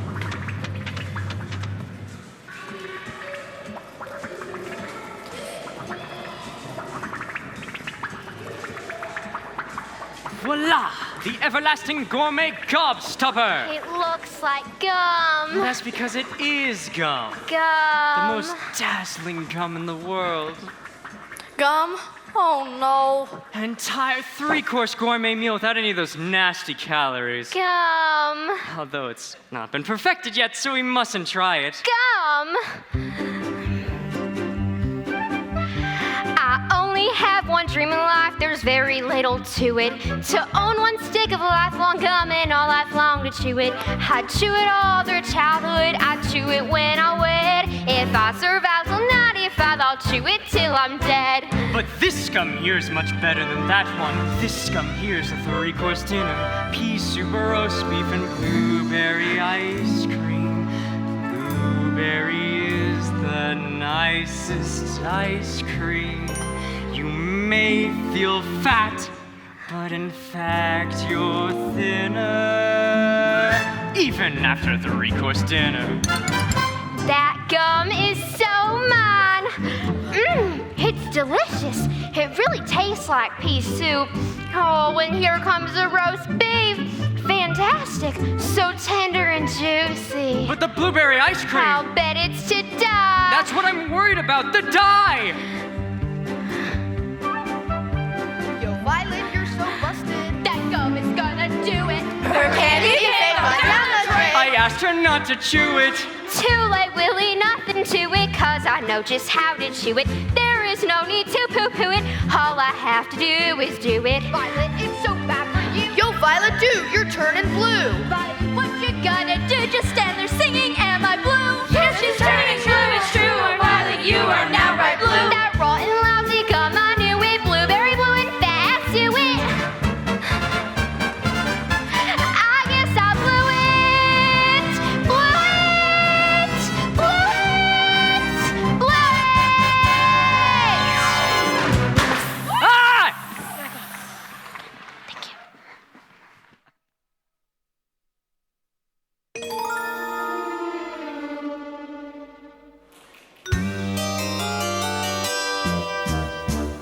Voila! The everlasting gourmet gobstopper! It looks like gum. That's because it is gum. The Gum. most dazzling gum in the world. Gum? Oh no. An entire three-course gourmet meal without any of those nasty calories. Gum. Although it's not been perfected yet, so we mustn't try it. Gum. I only have one dream in life, there's very little to it. To own one stick of lifelong gum and all life long to chew it. I'd chew it all through childhood, I'd chew it when I wed. If I survive till 95, I'll chew it till I'm dead. But this gum here's much better than that one. This gum here's a three-course dinner. Pea soup, roast beef, and blueberry ice cream. Blueberry is the nicest ice cream. You may feel fat, but in fact you're thinner. Even after a three-course dinner. That gum is so mine. It's delicious. It really tastes like pea soup. Oh, and here comes the roast beef. Fantastic. So tender and juicy. But the blueberry ice cream. I'll bet it's to die. That's what I'm worried about, the dye. Yo, Violet, you're so busted. That gum is gonna do it. Her candy is down the drain. I asked her not to chew it. Too late, Willie, nothing to it, 'cause I know just how to chew it. There is no need to poo-poo it. All I have to do is do it. Violet, it's so bad for you. Yo, Violet, dude, you're turning blue. Violet, what you gonna do? Just stand there singing, am I blue? Yes, she's turning blue, it's true. Oh, Violet, you are now bright blue. That rotten, lousy gum, I knew it. Blueberry blue and fast to it. I guess I blew it. Blew it. Blew it. Blew it. Ah! Thank you.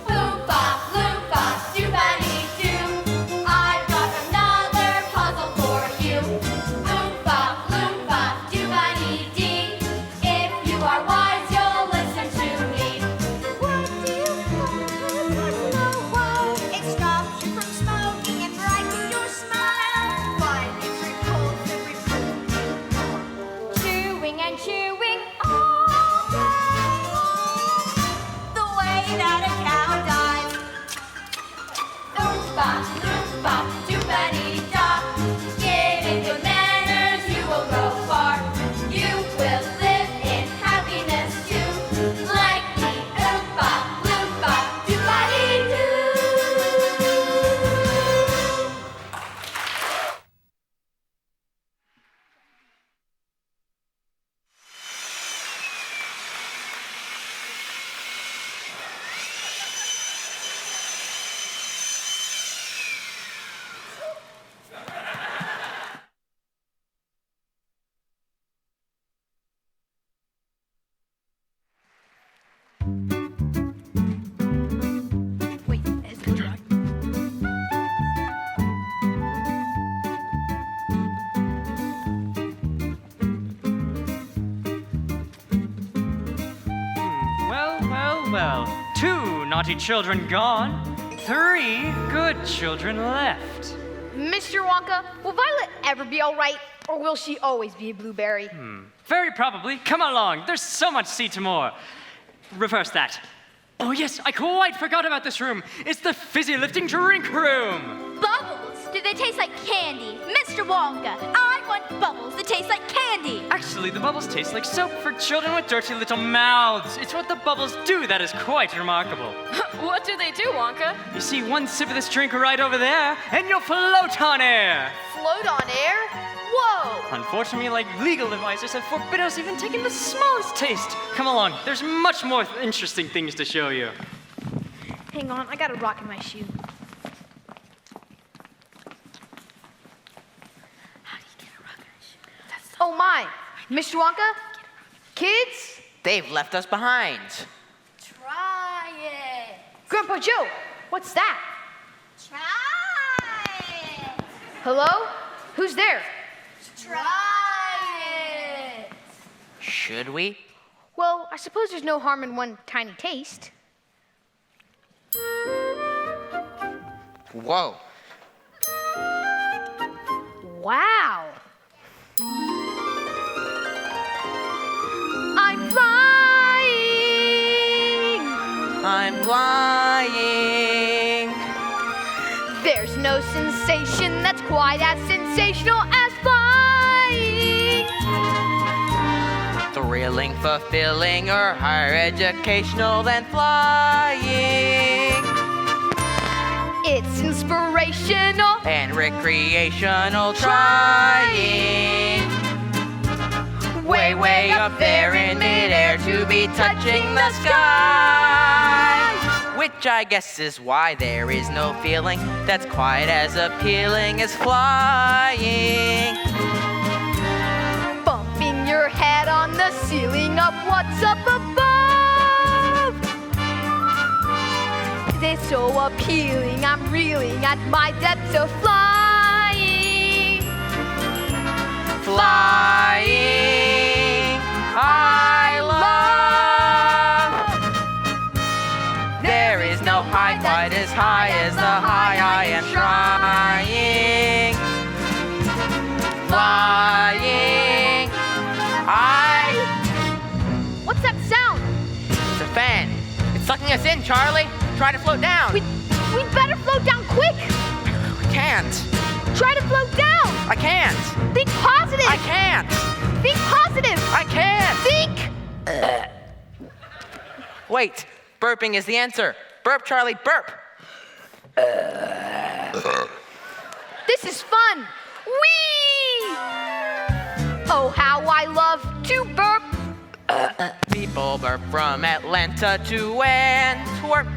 Loompa, loompa, doo-ba-dee-doo. I've got another puzzle for you. Loompa, loompa, doo-ba-dee-dee. If you are wise, you'll listen to me. What do you want? It stops you from smoking and brightens your smile. Find every cold, every chewing and chewing all day long. The way that a cow dies. Loompa, loompa, doo-ba-dee-da. Giving good manners, you will go far. You will live in happiness too. Like the Oompa, loompa, doo-ba-dee-doo. naughty children gone. 3 good children left. Mr. Wonka, will Violet ever be all right, or will she always be a blueberry? Very probably. Come along. There's so much to see to more. Reverse that. Oh yes, I quite forgot about this room. It's the fizzy lifting drink room. Bubbles! Do they taste like candy? Mr. Wonka, I want bubbles that taste like candy. Actually, the bubbles taste like soap for children with dirty little mouths. It's what the bubbles do that is quite remarkable. What do they do, Wonka? You see one sip of this drink right over there, and you'll float on air. Float on air? Whoa! Unfortunately, like legal advisors have forbidden us even taking the smallest taste. Come along, there's much more interesting things to show you. Hang on, I got a rock in my shoe. Oh my! Mr. Wonka? Kids? They've left us behind. Try it. Grandpa Joe, what's that? Try it. Hello? Who's there? Try it. Should we? Well, I suppose there's no harm in one tiny taste. Whoa. Wow! I'm flying! I'm flying. There's no sensation that's quite as sensational as flying! Thrilling, fulfilling, or higher educational than flying. It's inspirational And recreational trying. Way, way up there in midair to be touching the sky. Which I guess is why there is no feeling that's quite as appealing as flying. bumping your head on the ceiling of what's up above. It's so appealing, I'm reeling at my depths of flying. Flying, I love. There is no high quite as high as the high I am trying. Flying, What's that sound? It's a fan. It's sucking us in, Charlie. Try to float down. We'd better float down quick. We can't. Try to float down. I can't. Think positive. I can't. Think positive. I can't. Think. Wait, burping is the answer. Burp, Charlie, burp. This is fun. Whee! Oh, how I love to burp. People burp from Atlanta to Antwerp.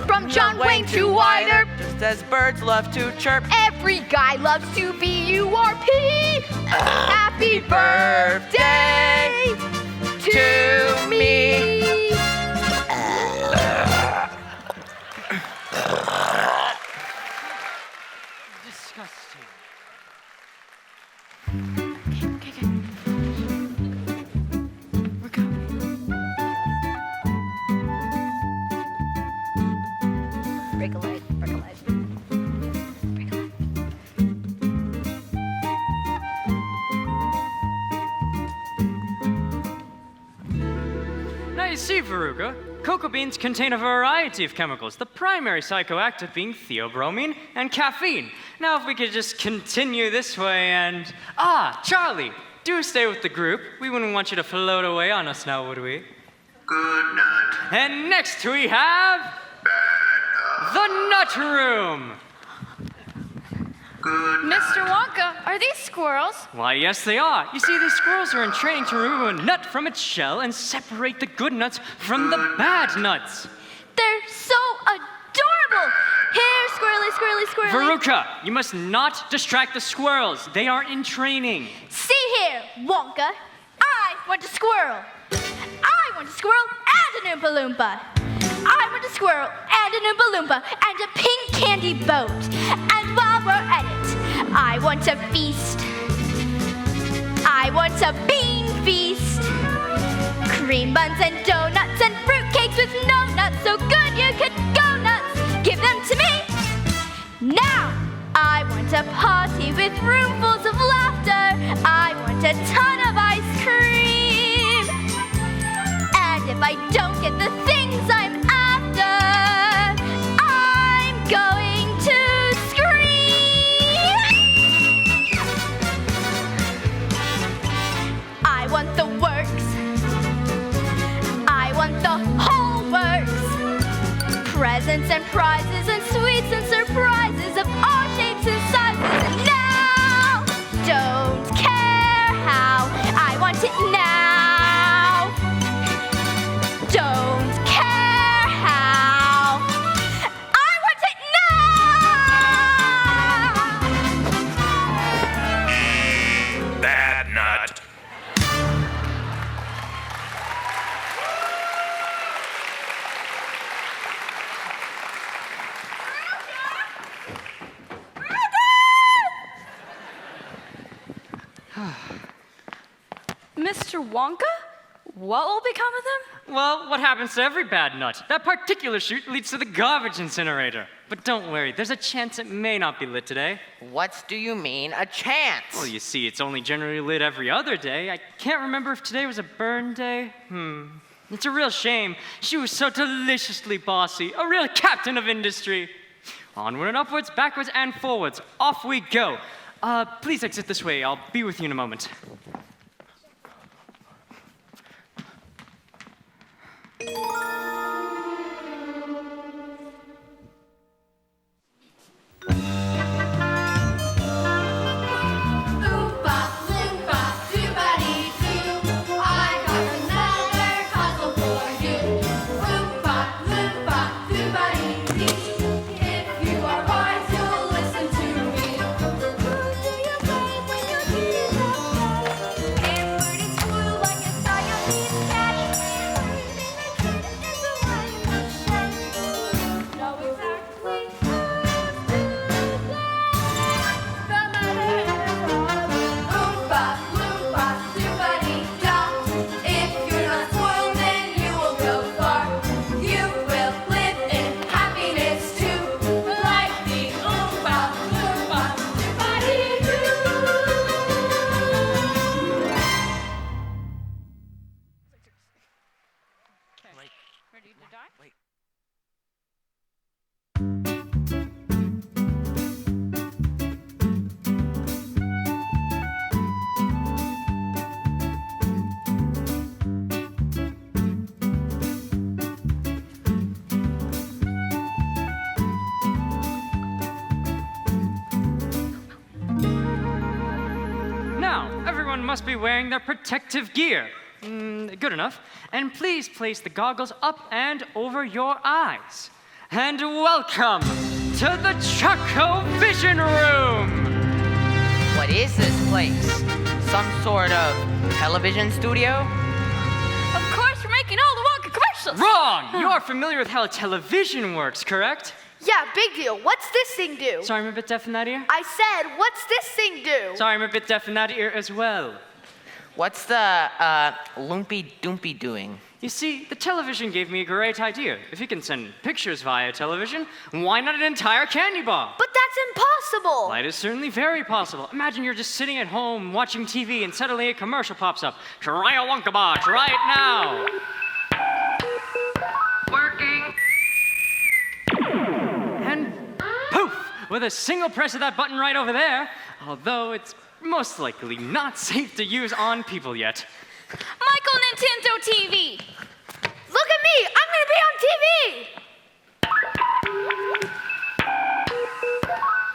From John Wayne to Wider. Just as birds love to chirp. Every guy loves to be URP. Happy birthday to me. Disgusting. Break a leg, break a leg. Break a leg. Now you see, Veruca, cocoa beans contain a variety of chemicals, the primary psychoactive being theobromine and caffeine. Now if we could just continue this way and... Charlie, do stay with the group. We wouldn't want you to float away on us now, would we? Good night. And next we have... the Nut Room. Good night. Mr. Wonka, are these squirrels? Why, yes, they are. You see, these squirrels are in training to remove a nut from its shell and separate the good nuts from the bad nuts. They're so adorable. Here, squirrely, squirrely, squirrely. Veruca, you must not distract the squirrels. They are in training. See here, Wonka. I want a squirrel. I want a squirrel and an Oompa Loompa. I want a squirrel and an Oompa Loompa and a pink candy boat. And while we're at it, I want a feast. I want a bean feast. Cream buns and donuts and fruitcakes with no a party with roomfuls of laughter. I want a ton of ice cream. And if I don't get the things I'm after, I'm going to scream. I want the works. I want the whole works. Presents and prizes and sweets and surprises of all shapes and sizes. And now, don't care how, I want it now. Don't care how, I want it now. Bad nut. Mr. Wonka? What will become of them? Well, what happens to every bad nut? That particular chute leads to the garbage incinerator. But don't worry, there's a chance it may not be lit today. What do you mean, a chance? Well, you see, it's only generally lit every other day. I can't remember if today was a burn day. It's a real shame. She was so deliciously bossy, a real captain of industry. Onward and upwards, backwards and forwards. Off we go. Please exit this way. I'll be with you in a moment. Everyone must be wearing their protective gear. Good enough. And please place the goggles up and over your eyes. And welcome to the Choco Vision Room! What is this place? Some sort of television studio? Of course, we're making all the Wonka commercials. Wrong! You are familiar with how television works, correct? Yeah, big deal. What's this thing do? Sorry, I'm a bit deaf in that ear. I said, what's this thing do? Sorry, I'm a bit deaf in that ear as well. What's the Lumpy Doompy doing? You see, the television gave me a great idea. If you can send pictures via television, why not an entire candy bar? But that's impossible. Well, it is certainly very possible. Imagine you're just sitting at home watching TV and suddenly a commercial pops up. Try a Wonka bar right now. Working. And poof! With a single press of that button right over there, although it's most likely not safe to use on people yet. Michael Nintendo TV. Look at me! I'm gonna be on TV!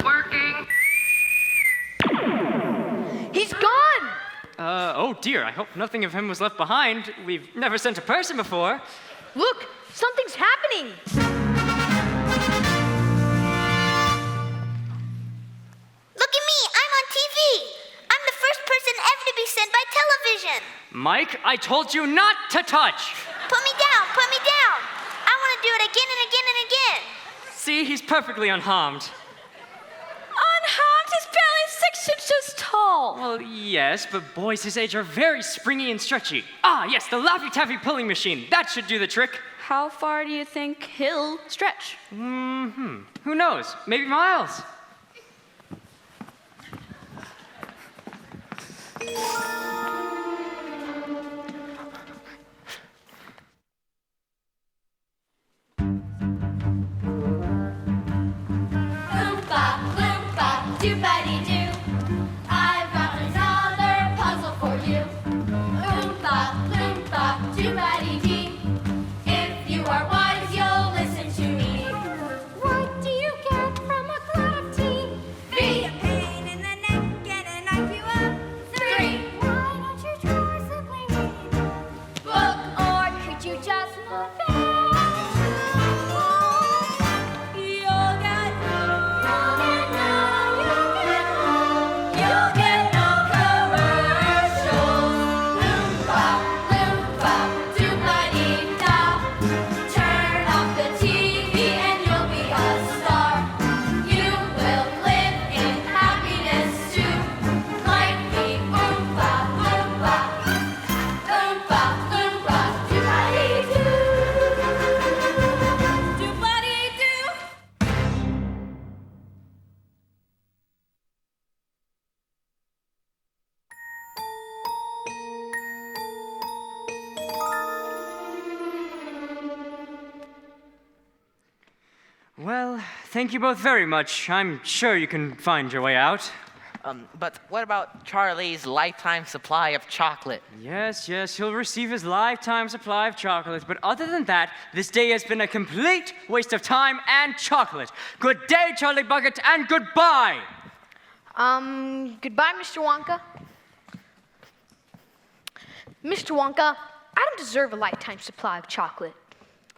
Working. He's gone! Oh dear, I hope nothing of him was left behind. We've never sent a person before. Look, something's happening! Look at me, I'm on TV. I'm the first person ever to be sent by television. Mike, I told you not to touch! Put me down, put me down. I want to do it again and again and again. See, he's perfectly unharmed. Unharmed? He's barely 6 inches tall. Well, yes, but boys his age are very springy and stretchy. Ah, yes, the Laffy Taffy pulling machine. That should do the trick. How far do you think he'll stretch? Who knows? Maybe miles. Thank you both very much. I'm sure you can find your way out. But what about Charlie's lifetime supply of chocolate? Yes, he'll receive his lifetime supply of chocolate. But other than that, this day has been a complete waste of time and chocolate. Good day, Charlie Bucket, and goodbye! Goodbye, Mr. Wonka. Mr. Wonka, I don't deserve a lifetime supply of chocolate.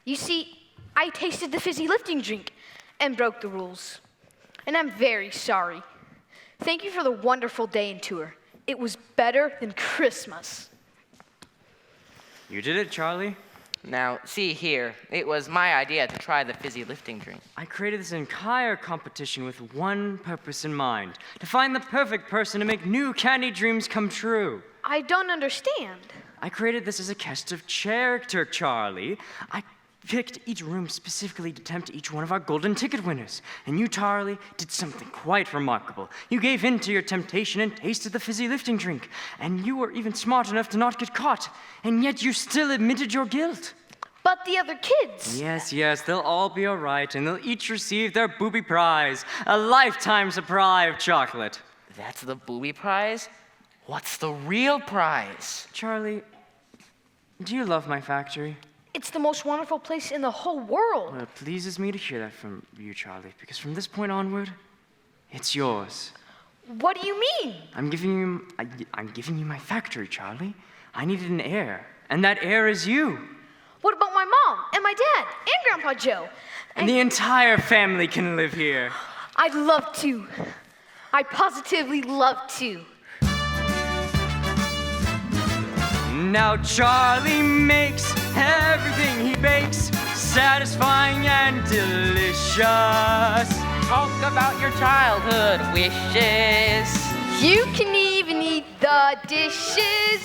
You see, I tasted the fizzy lifting drink and broke the rules. And I'm very sorry. Thank you for the wonderful day and tour. It was better than Christmas. You did it, Charlie. Now, see here, it was my idea to try the fizzy lifting drink. I created this entire competition with one purpose in mind, to find the perfect person to make new candy dreams come true. I don't understand. I created this as a cast of character, Charlie. I picked each room specifically to tempt each one of our golden ticket winners. And you, Charlie, did something quite remarkable. You gave in to your temptation and tasted the fizzy lifting drink. And you were even smart enough to not get caught. And yet you still admitted your guilt. But the other kids. Yes, they'll all be all right, and they'll each receive their booby prize, a lifetime supply of chocolate. That's the booby prize? What's the real prize? Charlie, do you love my factory? It's the most wonderful place in the whole world. Well, it pleases me to hear that from you, Charlie, because from this point onward, it's yours. What do you mean? I'm giving you my factory, Charlie. I needed an heir, and that heir is you. What about my mom and my dad and Grandpa Joe? And the entire family can live here. I'd love to. I positively love to. Now Charlie makes everything he bakes satisfying and delicious. Talk about your childhood wishes. You can even eat the dishes.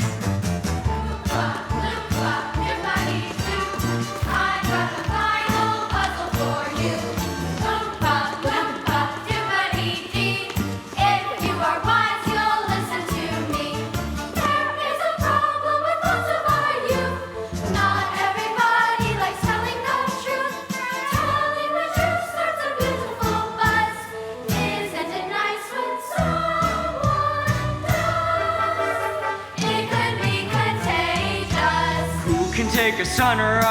Take a sunrise,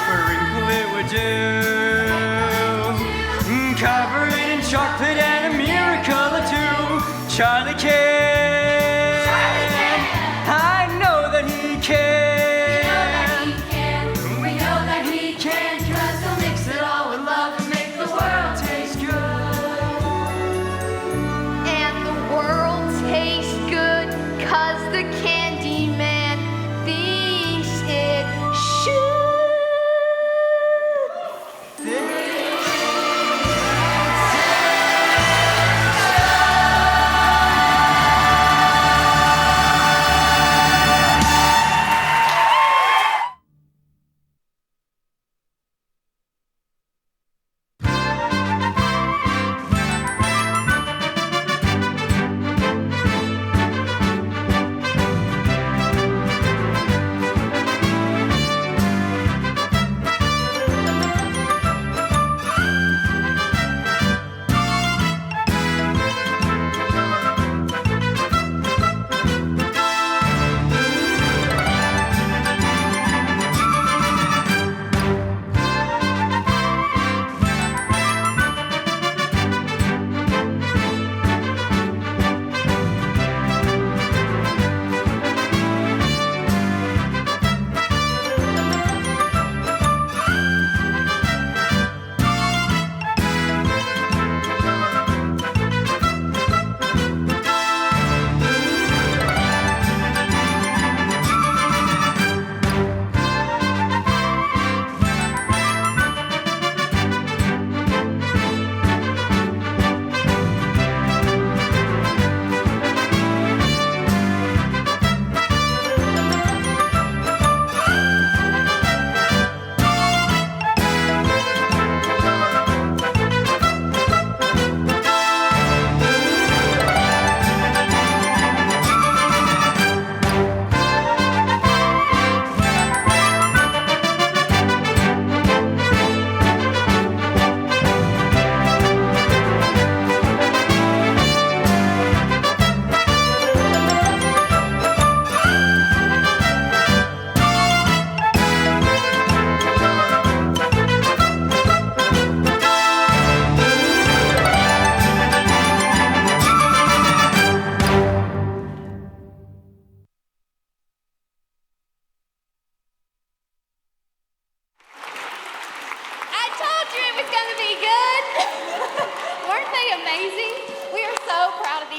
for wrinkle it would do. Cover it in chocolate and a miracle or two. Charlie can. I know that he can. We know that he can, 'cause he'll mix it all with love and make the world taste good. And the world tastes good 'cause the candy man thinks it should.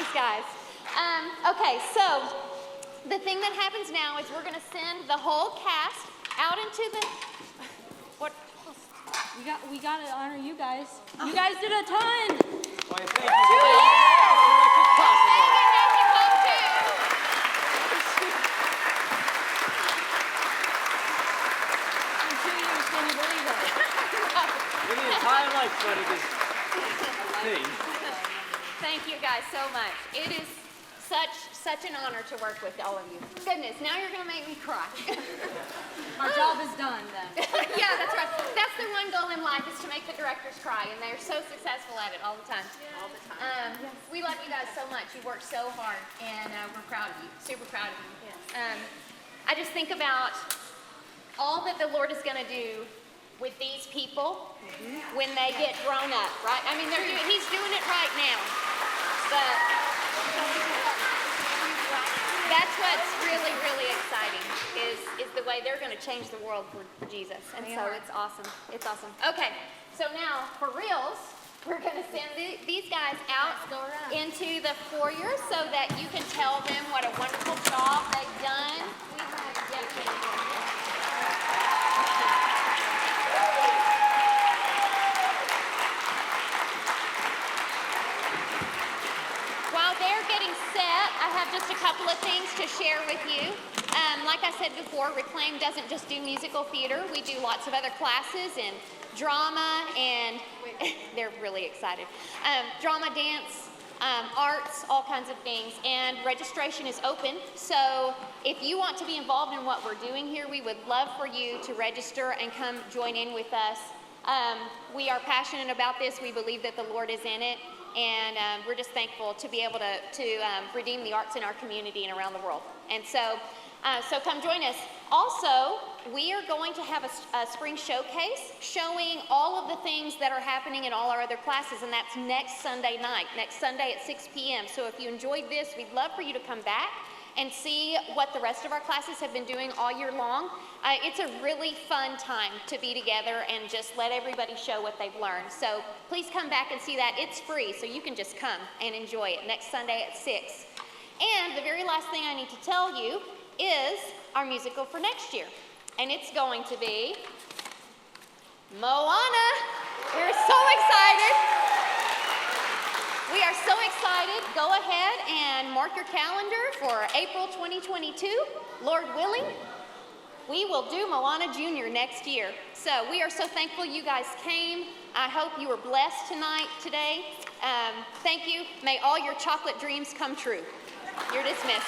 these guys. Okay, so the thing that happens now is we're going to send the whole cast out into the. What? We got to honor you guys. You guys did a ton. Why, thank you. 2 years! In 2 years, can you believe it? In the entire life, buddy, this thing. Thank you guys so much. It is such an honor to work with all of you. Goodness, now you're going to make me cry. Our job is done then. Yeah, that's right. That's their one goal in life is to make the directors cry, and they're so successful at it all the time. All the time. We love you guys so much. You work so hard, and we're proud of you. Super proud of you. Yes. I just think about all that the Lord is going to do with these people when they get grown up, right? I mean, He's doing it right now, but that's what's really, really exciting is the way they're going to change the world for Jesus. And so it's awesome. It's awesome. Okay, so now for reals, we're going to send these guys out into the foyer so that you can tell them what a wonderful job they've done. While they're getting set, I have just a couple of things to share with you. Like I said before, Reclaim doesn't just do musical theater. We do lots of other classes in drama and they're really excited. Drama, dance, arts, all kinds of things. And registration is open. So if you want to be involved in what we're doing here, we would love for you to register and come join in with us. We are passionate about this. We believe that the Lord is in it. And we're just thankful to be able to redeem the arts in our community and around the world. And so come join us. Also, we are going to have a spring showcase showing all of the things that are happening in all our other classes, and that's next Sunday night, next Sunday at 6 p.m. So if you enjoyed this, we'd love for you to come back and see what the rest of our classes have been doing all year long. It's a really fun time to be together and just let everybody show what they've learned. So please come back and see that. It's free, so you can just come and enjoy it next Sunday at 6. And the very last thing I need to tell you is our musical for next year. And it's going to be Moana. We're so excited. We are so excited. Go ahead and mark your calendar for April 2022. Lord willing, we will do Wonka Jr. next year. So we are so thankful you guys came. I hope you were blessed today. Thank you. May all your chocolate dreams come true. You're dismissed.